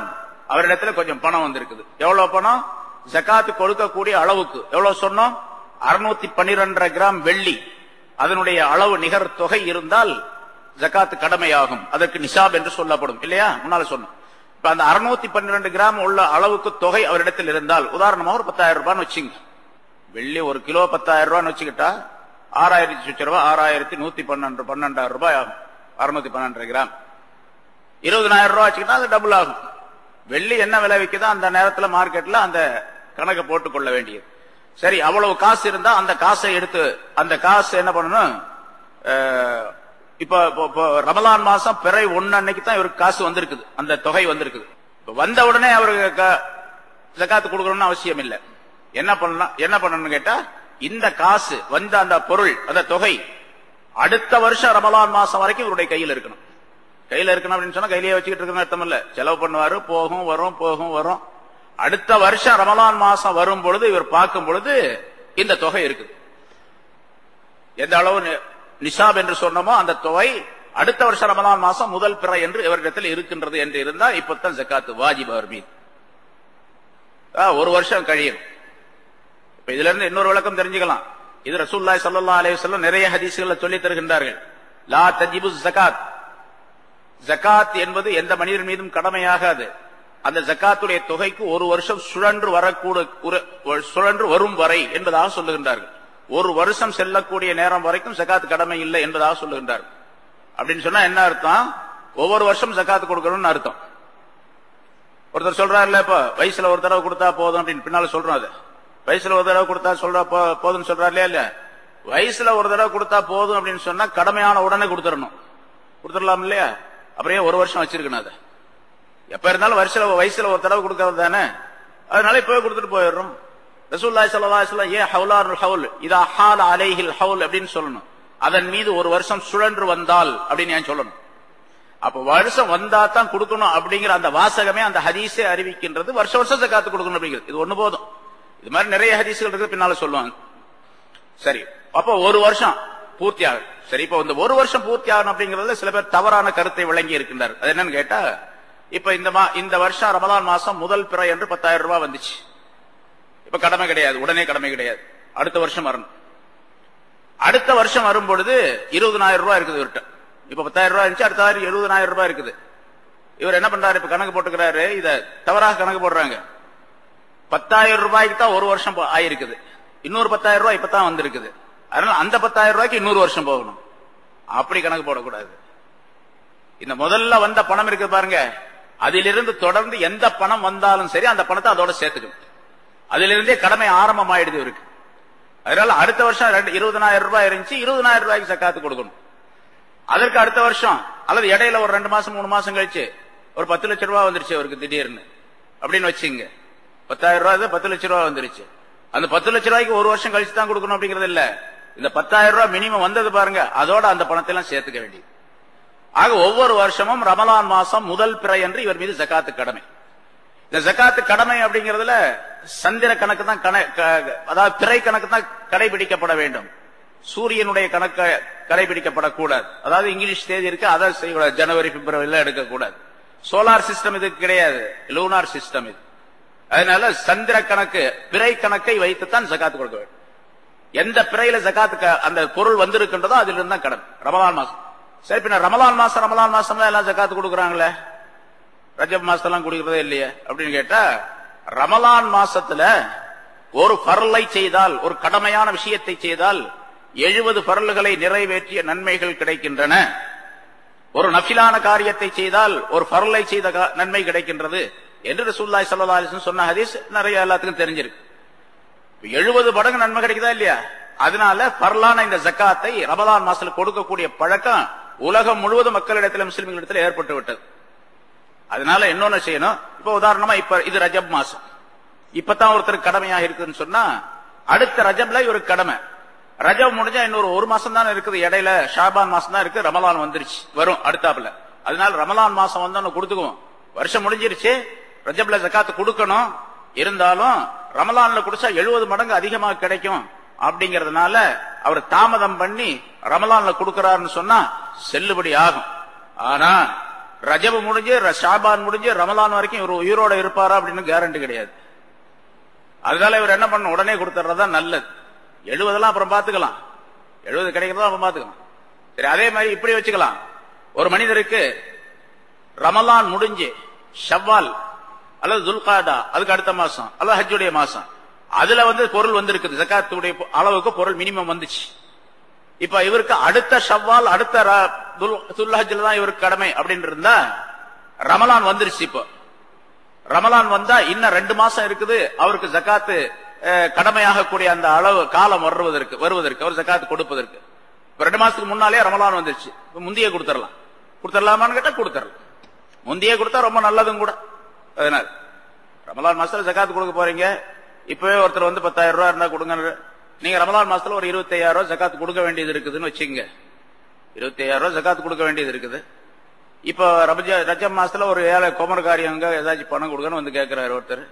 அவரிடத்துல கொஞ்சம் பணம் வந்திருக்குது. எவ்வளவு பணம்? ஜகாத்து கொடுக்கக்கூடிய அளவுக்கு எவ்வளவு சொன்னோம்? 612 கிராம் வெள்ளி, அதனுடைய அளவு நிகர் தொகை இருந்தால் ஜகாத்து கடமையாகும். அதற்கு நிசாப் என்று சொல்லப்படும் இல்லையா? முன்னால சொன்னோம். இப்ப அந்த 612 கிராம் உள்ள அளவுக்கு தொகை அவரிடத்தில் இருந்தால், உதாரணமாக ஒரு 10,000 ரூபான்னு வச்சுங்க, வெள்ளி 1 கிலோ 10,000 ரூபான்னு வச்சுக்கிட்டா 6,000 ரூபாய், 6,112 ரூபாய் ஆகும். 612 கிராம் 20,000 ரூபாய் வச்சுக்கிட்டா அது டபுள் ஆகும். வெள்ளி என்ன விலை விற்குதோ அந்த நேரத்தில் மார்க்கெட்ல அந்த கணக்கை போட்டுக் கொள்ள வேண்டியது. சரி, அவ்வளவு காசு இருந்தா அந்த காசை எடுத்து, அந்த காசு என்ன பண்ணணும், இப்ப ரமலான் மாசம் பிறை 1 அன்னைக்கு தான் இவருக்கு காசு வந்திருக்குது, அந்த தொகை வந்திருக்குது. வந்த உடனே அவருக்கு ஜகாத்து கொடுக்கணும்னு அவசியம் இல்லை. என்ன பண்ணணும் கேட்டா, இந்த காசு வந்த அந்த பொருள், அந்த தொகை அடுத்த வருஷம் ரமலான் மாசம் வரைக்கும் இவருடைய கையில் இருக்கணும். கையில இருக்கணும் அப்படின்னு சொன்னா கையிலேயே வச்சுக்கிட்டு இருக்கணும் அர்த்தம் இல்ல. செலவு பண்ணுவாரு, போகும் வரும். அடுத்த வருஷம் ரமலான் மாசம் வரும் பொழுது இவர் பார்க்கும் பொழுது இந்த தொகை இருக்குது. எந்த அளவு நிசாப் என்று சொன்னமோ அந்த தொகை அடுத்த வருஷம் ரமலான் மாசம் முதல் பிறை என்று இவரிடத்தில் இருக்கின்றது என்று இருந்தால் இப்பதான் ஜகாத்து வாஜிப் அவர் மீது. ஒரு வருஷம் கழியும். இப்ப இதுல இருந்து இன்னொரு விளக்கம் தெரிஞ்சுக்கலாம். இது ரசூலுல்லாஹி ஸல்லல்லாஹு அலைஹி வஸல்லம் நிறைய ஹதீஸ்களை சொல்லி தருகின்றார்கள். லா தஜிபு ஜகாத், ஜகாத் என்பது எந்த மனிதர் மீதும் கடமையாகாது. அந்த ஜக்காத்துடைய தொகைக்கு ஒரு வருஷம் சுழன்று வரும் வரை என்பதாக சொல்லுகின்றார்கள். ஒரு வருஷம் செல்லக்கூடிய நேரம் வரைக்கும் ஜக்காத்து கடமை இல்லை என்பதாக சொல்லுகின்றார்கள். அப்படின்னு சொன்னா என்ன அர்த்தம்? ஒவ்வொரு வருஷம் ஜக்காத்து கொடுக்கணும்னு அர்த்தம். ஒருத்தர் சொல்றாருல, இப்ப வயசுல ஒரு தடவை கொடுத்தா போதும் அப்படின்னு பின்னால சொல்றோம். அது வயசுல ஒரு தடவை கொடுத்தா போதும்னு சொல்றாரு இல்லையா? வயசுல ஒரு தடவை கொடுத்தா போதும் அப்படின்னு சொன்னா கடமையான உடனே கொடுத்துடலாம் இல்லையா? அப்படியே ஒரு வருஷம் வச்சிருக்கணும். அதை எப்ப இருந்தாலும் வயசுல ஒரு தடவை கொடுக்கறது தானே, அதனால இப்பவே கொடுத்துட்டு போயிடுறோம். ரசூலுல்லாஹி ஸல்லல்லாஹு அலைஹி வஸல்லம் ஏன் ஹவுலானுல் ஹவுல் இதா ஹால அலைஹில் ஹவுல் அப்படின்னு சொல்லணும். அதன் மீது ஒரு வருஷம் சுழன்று வந்தால் அப்படின்னு ஏன் சொல்லணும்? அப்ப வருஷம் வந்தா தான் கொடுக்கணும் அப்படிங்கிற அந்த வாசகமே அந்த ஹதீஸே அறிவிக்கின்றது. வருஷம் ஜக்காத்து கொடுக்கணும் அப்படிங்கிறது. இது ஒண்ணு போதும். இது மாதிரி நிறைய ஹதீஸ்கள் இருக்கு, பின்னால சொல்லுவாங்க. சரி, அப்ப ஒரு வருஷம் பூர்த்தி ஆகும். சரி, இப்ப இந்த ஒரு வருஷம் பூர்த்தி ஆகணும் அப்படிங்கறதுல சில பேர் தவறான கருத்தை விளங்கி இருக்கின்றார். அது என்னன்னு கேட்டா, இப்ப இந்த வருஷம் ரமலான் மாசம் முதல் பிறை என்று 10,000 ரூபாய் வந்துச்சு. இப்ப கடமை கிடையாது, உடனே கடமை கிடையாது, அடுத்த வருஷம் வரணும். அடுத்த வருஷம் வரும் பொழுது 20,000 ரூபாய் இருக்குது இவர்கிட்ட. இப்ப 10,000 ரூபாய் இருந்துச்சு, அடுத்த 20,000 ரூபாய் இருக்குது. இவர் என்ன பண்றாரு? இப்ப கணக்கு போட்டுக்கிறாரு. இத தவறாக கணக்கு போடுறாங்க. 10,000 ரூபாய்க்கு தான் ஒரு வருஷம் ஆயிருக்குது, இன்னொரு 10,000 ரூபாய் இப்பதான் வந்திருக்குது. அதனால அந்த 10,000 ரூபாய்க்கு இன்னொரு வருஷம் போகணும். அப்படி கணக்கு போடக்கூடாது. இந்த முதல்ல வந்த பணம் இருக்கு பாருங்க, அதிலிருந்து தொடர்ந்து எந்த பணம் வந்தாலும் சரி அந்த பணத்தை அதோட சேர்த்துக்கணும். அதிலிருந்தே கடமை ஆரம்பமாயிடுது இருக்கு. அதனால அடுத்த வருஷம் 20,000 ரூபாய் இருந்துச்சு, 20,000 ரூபாய்க்கு ஜக்காத்து கொடுக்கணும். அதற்கு அடுத்த வருஷம் அல்லது இடையில ஒரு 2 மாசம் 3 மாசம் கழிச்சு ஒரு 10 லட்சம் ரூபாய் வந்துருச்சு அவருக்கு திடீர்னு அப்படின்னு வச்சுங்க. 10,000 ரூபாய் 10 லட்சம் ரூபாய் வந்துருச்சு. அந்த 10 லட்சம் ரூபாய்க்கு ஒரு வருஷம் கழிச்சு தான் கொடுக்கணும் அப்படிங்கறது இல்ல. இந்த 10,000 ரூபாய் மினிமம் வந்தது பாருங்க, அதோட அந்த பணத்தை எல்லாம் சேர்த்துக்க வேண்டியது. ஆக ஒவ்வொரு வருஷமும் ரமலான் மாசம் முதல் பிறை என்று இவர் மீது ஜக்காத்து கடமை. இந்த ஜக்காத்து கடமை அப்படிங்கறதுல சந்திர கணக்கு தான், அதாவது பிறை கணக்கு தான் கடைபிடிக்கப்பட வேண்டும். சூரியனுடைய கணக்க கடைபிடிக்கப்படக்கூடாது. அதாவது இங்கிலீஷ் தேதி இருக்கு, அதை செய்யக்கூடாது. ஜனவரி பிப்ரவரியில எடுக்கக்கூடாது. சோலார் சிஸ்டம் இது கிடையாது, லூனார் சிஸ்டம் இது. அதனால சந்திர கணக்கு பிறை கணக்கை வைத்துத்தான் ஜக்காத்து கொடுக்க வேண்டும். எந்த பிறையில ஜக்காத்து அந்த பொருள் வந்திருக்கின்றதோ அதில் இருந்தா கடமை. ரமலான் மாசம் சரி, பின்ன ரமலான் மாசம் எல்லாம் ஜக்காத்து கொடுக்குறாங்களே, ரஜப் மாசம் கொடுக்கறதே இல்லையே அப்படின்னு கேட்டா, ரமலான் மாசத்துல ஒரு ஃபர்லை செய்தால், ஒரு கடமையான விஷயத்தை செய்தால் 70 ஃபர்ல்களை நிறைவேற்றிய நன்மைகள் கிடைக்கின்றன. ஒரு நஃபிலான காரியத்தை செய்தால் ஒரு ஃபர்லை செய்த நன்மை கிடைக்கின்றது என்று ரசூலுல்லாஹி ஸல்லல்லாஹு அலைஹி வஸல்லம் சொன்ன ஹதீஸ் நிறைய எல்லாத்துக்கும் தெரிஞ்சிருக்கு. 70 மடங்கு நன்மை கிடைக்குதா இல்லையா? அதனால ஃபர்லான இந்த ஜக்காத்தை ரமலான் மாசத்துல கொடுக்கக்கூடிய பழக்கம் உலகம் முழுவதும் மக்களிடத்தில் முஸ்லிம்களிடத்தில் ஏற்பட்டு விட்டது. அதனால இன்னொன்னு செய்யணும். இப்ப உதாரணமா இப்ப இது ரஜப் மாசம், இப்பதான் ஒருத்தருக்கு கடமையாக இருக்குன்னு சொன்னா அடுத்த ரஜப்ல இவருக்கு கடமை. ரஜப் முடிஞ்சா இன்னொரு ஒரு மாசம் தான் இருக்குது, இடையில ஷாபான் மாசம் தான் இருக்கு, ரமலான் வந்துருச்சு வரும் அடுத்தாப்புல. அதனால ரமலான் மாசம் வந்து கொடுத்துக்குவோம். வருஷம் முடிஞ்சிருச்சு, ரஜப்ல ஜக்காத்து கொடுக்கணும். இருந்தாலும் ரமலான்ல குடிச்சா 70 மடங்கு அதிகமாக கிடைக்கும் அப்படிங்கறதுனால அவர் தாமதம் பண்ணி ரமலான்ல கொடுக்கிறாருன்னு சொன்னா செல்லுபடி ஆகும். ஆனா ரஜப் முடிஞ்சு ஷாபான் முடிஞ்சு ரமலான் வரைக்கும் இவர் உயிரோட இருப்பாரா அப்படின்னு கேரண்டி கிடையாது. அதனால இவர் என்ன பண்ண, உடனே கொடுத்துறதா நல்லது. 70 அப்புறம் பாத்துக்கலாம், 70 கிடைக்கிறதா அப்புறம் பாத்துக்கலாம். சரி, அதே மாதிரி இப்படி வச்சுக்கலாம். ஒரு மனிதருக்கு ரமலான் முடிஞ்சு ஷவ்வால் அல்லது துல்காதா அதுக்கு அடுத்த மாசம் அல்லது ஹஜ்ஜுடைய மாசம் அதுல பொருள் வந்திருக்குது, ஜக்காத்துடைய அளவுக்கு பொருள் மினிமம் வந்துச்சு. இப்ப இவருக்கு அடுத்த ஷவ்வால் அடுத்த துல்ஹஜ்ல தான் இவருக்கு கடமை அப்படின்னு இருந்தா ரமலான் வந்துருச்சு. இப்போ ரமலான் வந்தா இன்னும் 2 மாசம் இருக்குது அவருக்கு ஜக்காத்து கடமையாக கூடிய அந்த அளவு காலம் வருவதற்கு அவர் ஜக்காத்து கொடுப்பதற்கு. 2 மாசத்துக்கு முன்னாலே ரமலான் வந்துருச்சு, முந்தைய கொடுத்துடலாமான்னு கேட்டா கொடுத்துடலாம். முந்தைய கொடுத்தா ரொம்ப நல்லதும் கூட. அதனால ரமலான் மாசத்துல ஜக்காத்து கொடுக்க போறீங்க, இப்பவே ஒருத்தர் 10,000 ரூபாய் இருந்தா கொடுங்க. நீங்க ரமலான் மாசத்துல ஒரு 25,000 ரூபாய் ஜக்காத்து கொடுக்க வேண்டியது இருக்குதுன்னு வச்சுங்க. 25,000 ரூபாய் ஜக்காத்து கொடுக்க வேண்டியது இருக்குது. இப்ப ரஜப் மாசத்துல ஒரு ஏழை குமரகாரியங்க ஏதாச்சும் பணம் கொடுக்கணும் கேட்கிறாரு ஒருத்தர்.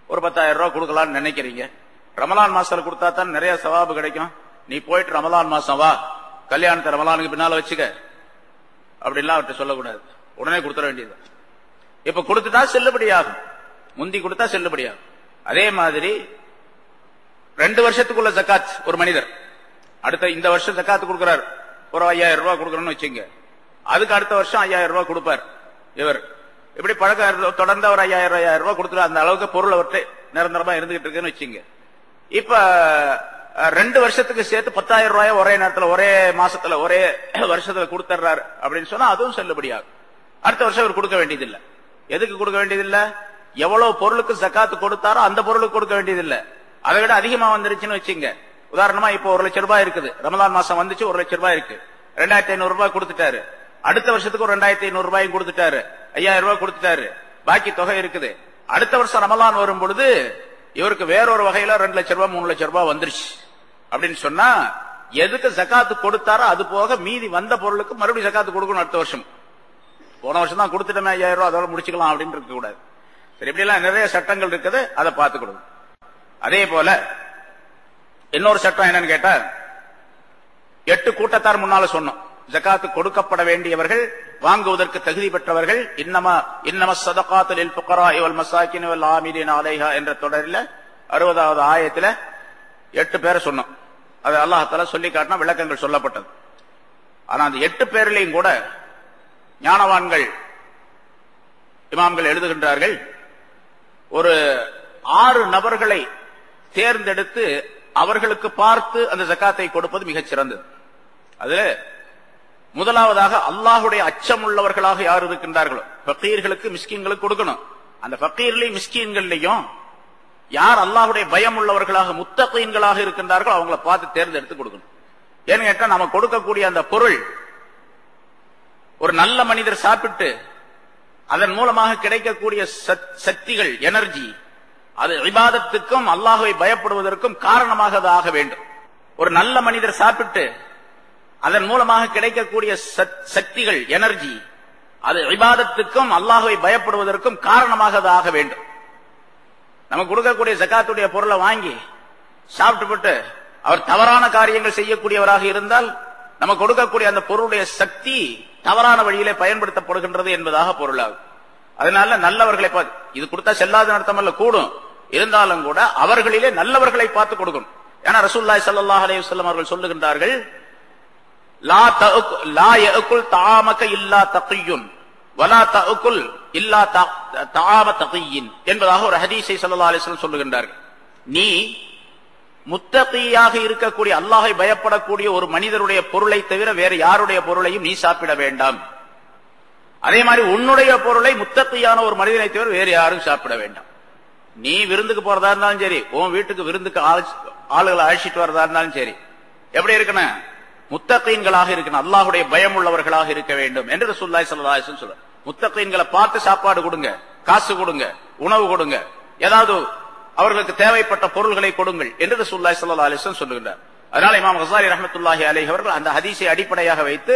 ஒரு 10,000 ரூபாய் கொடுக்கலாம்னு நினைக்கிறீங்க. ரமலான் மாசத்துல கொடுத்தா தான் நிறைய சவாபு கிடைக்கும். நீ போயிட்டு ரமலான் மாசம் வா, கல்யாணத்தை ரமலானுக்கு பின்னால வச்சுக்க அப்படின்லாம் அவர்கிட்ட சொல்லக்கூடாது. உடனே கொடுத்துட வேண்டியது. இப்ப கொடுத்துட்டா செல்லுபடியாகும், முந்தி கொடுத்தா செல்லுபடியாகும். அதே மாதிரி 2 வருஷத்துக்குள்ள ஜக்காத் ஒரு மனிதர் அடுத்த இந்த வருஷம் ஜக்காத்து கொடுக்கிறார், ஒரு 5,000 ரூபாய் கொடுக்கணும்னு வச்சுங்க. அதுக்கு அடுத்த வருஷம் 5,000 ரூபாய் கொடுப்பார் இவர். இப்படி பழக்கம் தொடர்ந்து ஒரு 5000 ரூபாய் கொடுத்துட்டு அந்த அளவுக்கு பொருள் அவர்கிட்ட நிரந்தரமா இருந்துகிட்டு இருக்குன்னு வச்சுங்க. இப்ப 2 வருஷத்துக்கு சேர்த்து 10,000 ரூபாய் ஒரே நேரத்தில் ஒரே மாசத்துல ஒரே வருஷத்துல கொடுத்துறாரு அப்படின்னு சொன்னா அதுவும் செல்லுபடியாகும். அடுத்த வருஷம் அவர் கொடுக்க வேண்டியதில்லை. எதுக்கு கொடுக்க வேண்டியதில்லை? எவ்வளவு பொருளுக்கு ஜக்காத்து கொடுத்தாரோ அந்த பொருளுக்கு கொடுக்க வேண்டியதில்லை. அதை விட அதிகமா வந்துருச்சுன்னு வச்சுங்க. உதாரணமா இப்போ 1 லட்சம் ரூபாய் இருக்குது, ரமலான் மாசம் வந்துச்சு, 1 லட்சம் ரூபாய் இருக்கு, 2500 ரூபாய் கொடுத்துட்டாரு. அடுத்த வருஷத்துக்கு ஒரு 2500 ரூபாயும் கொடுத்துட்டாரு, 5000 ரூபாய் கொடுத்துட்டாரு, பாக்கி தொகை இருக்குது. அடுத்த வருஷம் ரமலான் வரும் பொழுது இவருக்கு வேறொரு வகையில 2 லட்சம் ரூபாய் 3 லட்சம் ரூபாய் வந்துருச்சு அப்படின்னு சொன்னா எதுக்கு ஜக்காத்து கொடுத்தாரோ அது போக மீதி வந்த பொருளுக்கு மறுபடியும் ஜக்காத்து கொடுக்கணும். அடுத்த வருஷம் போன வருஷம் தான் கொடுத்துட்டோமே 5000 ரூபாய், அதோட முடிச்சுக்கலாம் அப்படின்னு இருக்க கூடாது. சரி, இப்படி எல்லாம் நிறைய சட்டங்கள் இருக்குது, அதை பார்த்து கொடுக்கணும். அதே போல இன்னொரு சட்டம் என்னன்னு கேட்டா 8 கூட்டத்தார் முன்னால சொன்னோம். ஜக்காத்து கொடுக்கப்பட வேண்டியவர்கள், வாங்குவதற்கு தகுதி பெற்றவர்கள். இன்னம ஸதகாத்து லில் ஃபுகராஇ வல் மசாகின் வல் ஆமிலீன அலைஹா என்ற தொடரில் 60வது ஆயத்துல 8 பேரை சொன்னோம். அது அல்லாஹ் தஆலா சொல்லி காட்டினா விளக்கங்கள் சொல்லப்பட்டது. ஆனா அந்த 8 பேர்லையும் கூட ஞானவான்கள் இமாம்கள் எழுதுகின்றார்கள், ஒரு 6 நபர்களை தேர்ந்தெடுத்து அவர்களுக்கு பார்த்து அந்த ஜக்காத்தை கொடுப்பது மிகச் சிறந்தது. அதுல முதலாவதாக அல்லாஹுடைய அச்சம் உள்ளவர்களாக யார் இருக்கின்றார்களோ ஃபக்கீர்களுக்கு மிஸ்கீன்களுக்கு கொடுக்கணும். அந்த ஃபக்கீர்லையும் மிஸ்கீன்கள்லையும் யார் அல்லாஹுடைய பயம் உள்ளவர்களாக முத்தகீன்களாக இருக்கின்றார்களோ அவங்கள பார்த்து தேர்ந்தெடுத்து கொடுக்கணும். ஏன்னு கேட்டா நம்ம கொடுக்கக்கூடிய அந்த பொருள் ஒரு நல்ல மனிதர் சாப்பிட்டு அதன் மூலமாக கிடைக்கக்கூடிய சக்திகள், எனர்ஜி, அது இபாதத்துக்கும் அல்லாஹ்வை பயப்படுவதற்கும் காரணமாக அது ஆக வேண்டும். ஒரு நல்ல மனிதர் சாப்பிட்டு அதன் மூலமாக கிடைக்கக்கூடிய சக்திகள், எனர்ஜி, அது இபாதத்துக்கும் அல்லாஹ்வை பயப்படுவதற்கும் காரணமாக அது ஆக வேண்டும். நம்ம கொடுக்கக்கூடிய ஜக்காத்துடைய பொருளை வாங்கி சாப்பிட்டு அவர் தவறான காரியங்கள் செய்யக்கூடியவராக இருந்தால் நம்ம கொடுக்கக்கூடிய அந்த பொருளுடைய சக்தி தவறான வழியிலே பயன்படுத்தப்படுகின்றது என்பதாக பொருளாகும். அதனால நல்லவர்களை பார்த்து, இது கொடுத்தா செல்லாத அர்த்தம் அல்ல, கூடும், இருந்தாலும் கூட அவர்களிலே நல்லவர்களை பார்த்து கொடுக்கணும். ஏன்னா ரசூலுல்லாஹி ஸல்லல்லாஹு அலைஹி வஸல்லம் அவர்கள் சொல்லுகின்றார்கள், லா யஅகுல் தஆமக இல்லா தகிய்யுன் வலா தஅகுல் இல்லா தஆம தகிய்யின் என்பதாக ஒரு ஹதீஸை ஸல்லல்லாஹு அலைஹி வஸல்லம் சொல்லுகின்றார்கள். நீ முத்தகியாக இருக்கக்கூடிய அல்லாஹை பயப்படக்கூடிய ஒரு மனிதருடைய பொருளை தவிர வேற யாருடைய பொருளையும் நீ சாப்பிட வேண்டாம். அதே மாதிரி உன்னுடைய பொருளை முத்தகியான ஒரு மனிதனை தவிர வேறு யாரும் சாப்பிட வேண்டாம். நீ விருந்துக்கு போறதா இருந்தாலும் சரி, உன் வீட்டுக்கு விருந்துக்கு ஆளுகளை அழைச்சிட்டு வரதா இருந்தாலும் சரி, எப்படி இருக்கணும்? முத்தகீன்களாக இருக்கணும், அல்லாஹுடைய பயம் உள்ளவர்களாக இருக்க வேண்டும் என்று ரசூலுல்லாஹி ஸல்லல்லாஹு அலைஹி வஸல்லம் சொல்றார். முத்தகீன்களை பார்த்து சாப்பாடு கொடுங்க, காசு கொடுங்க, உணவு கொடுங்க, ஏதாவது அவர்களுக்கு தேவைப்பட்ட பொருள்களை கொடுங்கள் என்று ரசூலுல்லாஹி ஸல்லல்லாஹு அலைஹி வஸல்லம் சொல்லுகிறார். அதனால இமாம் கஸாலி ரஹ்மத்துல்லாஹி அலைஹி அவர்கள் அந்த ஹதீஸை அடிப்படையாக வைத்து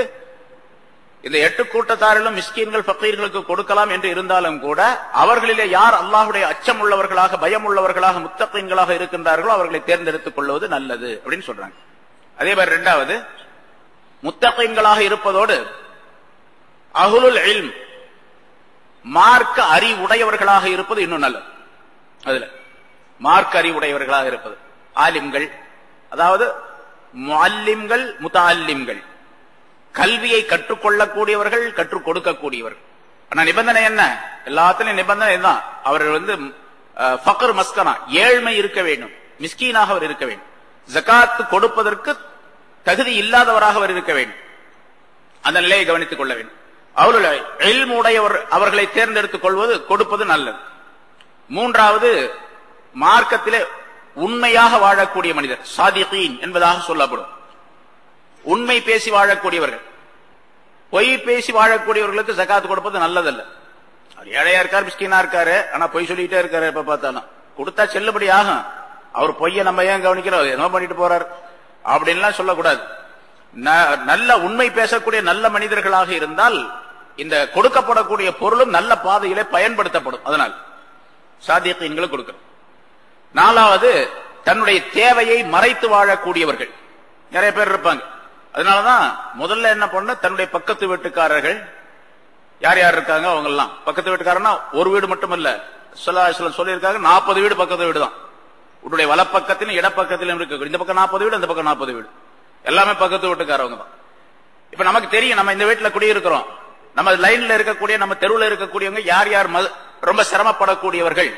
இந்த 8 கூட்டத்தாரிலும் மிஸ்கீன்கள் ஃபக்கீர்களுக்கு கொடுக்கலாம் என்று இருந்தாலும் கூட அவர்களிலே யார் அல்லாஹுடைய அச்சம் உள்ளவர்களாக, பயம் உள்ளவர்களாக, முத்தகீன்களாக இருக்கின்றார்களோ அவர்களை தேர்ந்தெடுத்துக் கொள்வது நல்லது அப்படின்னு சொல்றாங்க. அதே மாதிரி 2வது, முத்தகீன்களாக இருப்பதோடு அஹ்லுல் இல்ம், மார்க்க அறிவுடையவர்களாக இருப்பது இன்னும் நல்லது. அதுல மார்க்க அறிவுடையவர்களாக இருப்பது ஆலிம்கள், அதாவது முஅல்லிம்கள், முத்தஅல்லிம்கள், கல்வியை கற்றுக்கொள்ளக்கூடியவர்கள், கற்றுக் கொடுக்கக்கூடியவர்கள். ஆனா நிபந்தனை என்ன? எல்லாத்திலும் நிபந்தனை தான், அவர் ஃபக்ர் மஸ்கனா, ஏழ்மை இருக்க வேண்டும், மிஸ்கீனாக அவர் இருக்க வேண்டும், ஜகாத் கொடுப்பதற்கு தகுதி இல்லாதவராக அவர் இருக்க வேண்டும். அந்த நிலையை கவனித்துக் கொள்ள வேண்டும். அவர்கள் இல்ம் உடையவர் அவர்களை தேர்ந்தெடுத்துக் கொள்வது, கொடுப்பது நல்லது. 3வது, மார்க்கத்திலே உண்மையாக வாழக்கூடிய மனிதர், சாதிகீன் என்பதாக சொல்லப்படும். உண்மை பேசி வாழக்கூடியவர்கள், பொய் பேசி வாழக்கூடியவர்களுக்கு ஜகாத் கொடுப்பது நல்லதல்ல. அவர் ஏழையா இருக்கார், மிஸ்கீனா இருக்காரு, ஆனா பொய் சொல்லிட்டே இருக்காரு, எப்ப பார்த்தாலும் கொடுத்தா செல்லுபடி ஆகும். அவர் பொய்ய நம்ம ஏன் கவனிக்கிறோம், என்ன பண்ணிட்டு போறார் அப்படின்லாம் சொல்லக்கூடாது. நல்ல உண்மை பேசக்கூடிய நல்ல மனிதர்களாக இருந்தால் இந்த கொடுக்கப்படக்கூடிய பொருளும் நல்ல பாதையிலே பயன்படுத்தப்படும். அதனால் சாதிகீன்களை கொடுக்கிறோம். 4வது, தன்னுடைய தேவையை மறைத்து வாழக்கூடியவர்கள் நிறைய பேர் இருப்பாங்க. அதனாலதான் முதல்ல என்ன பண்ண, தன்னுடைய பக்கத்து வீட்டுக்காரர்கள் யார் யார் இருக்காங்க அவங்க எல்லாம், பக்கத்து வீட்டுக்காரன்னா ஒரு வீடு மட்டும் இல்ல, சொல்லியிருக்காங்க 40 வீடு பக்கத்து வீடு தான். உன்னுடைய வலப்பக்கத்திலும் இடப்பக்கத்திலும் இருக்கு, இந்த பக்கம் 40 வீடு, அந்த பக்கம் 40 வீடு, எல்லாமே பக்கத்து வீட்டுக்காரவங்க தான். இப்ப நமக்கு தெரியும், நம்ம இந்த வீட்டுல குடியிருக்கிறோம், நம்ம லைன்ல இருக்கக்கூடிய நம்ம தெருவில் இருக்கக்கூடியவங்க யார் யார் ரொம்ப சிரமப்படக்கூடியவர்கள்,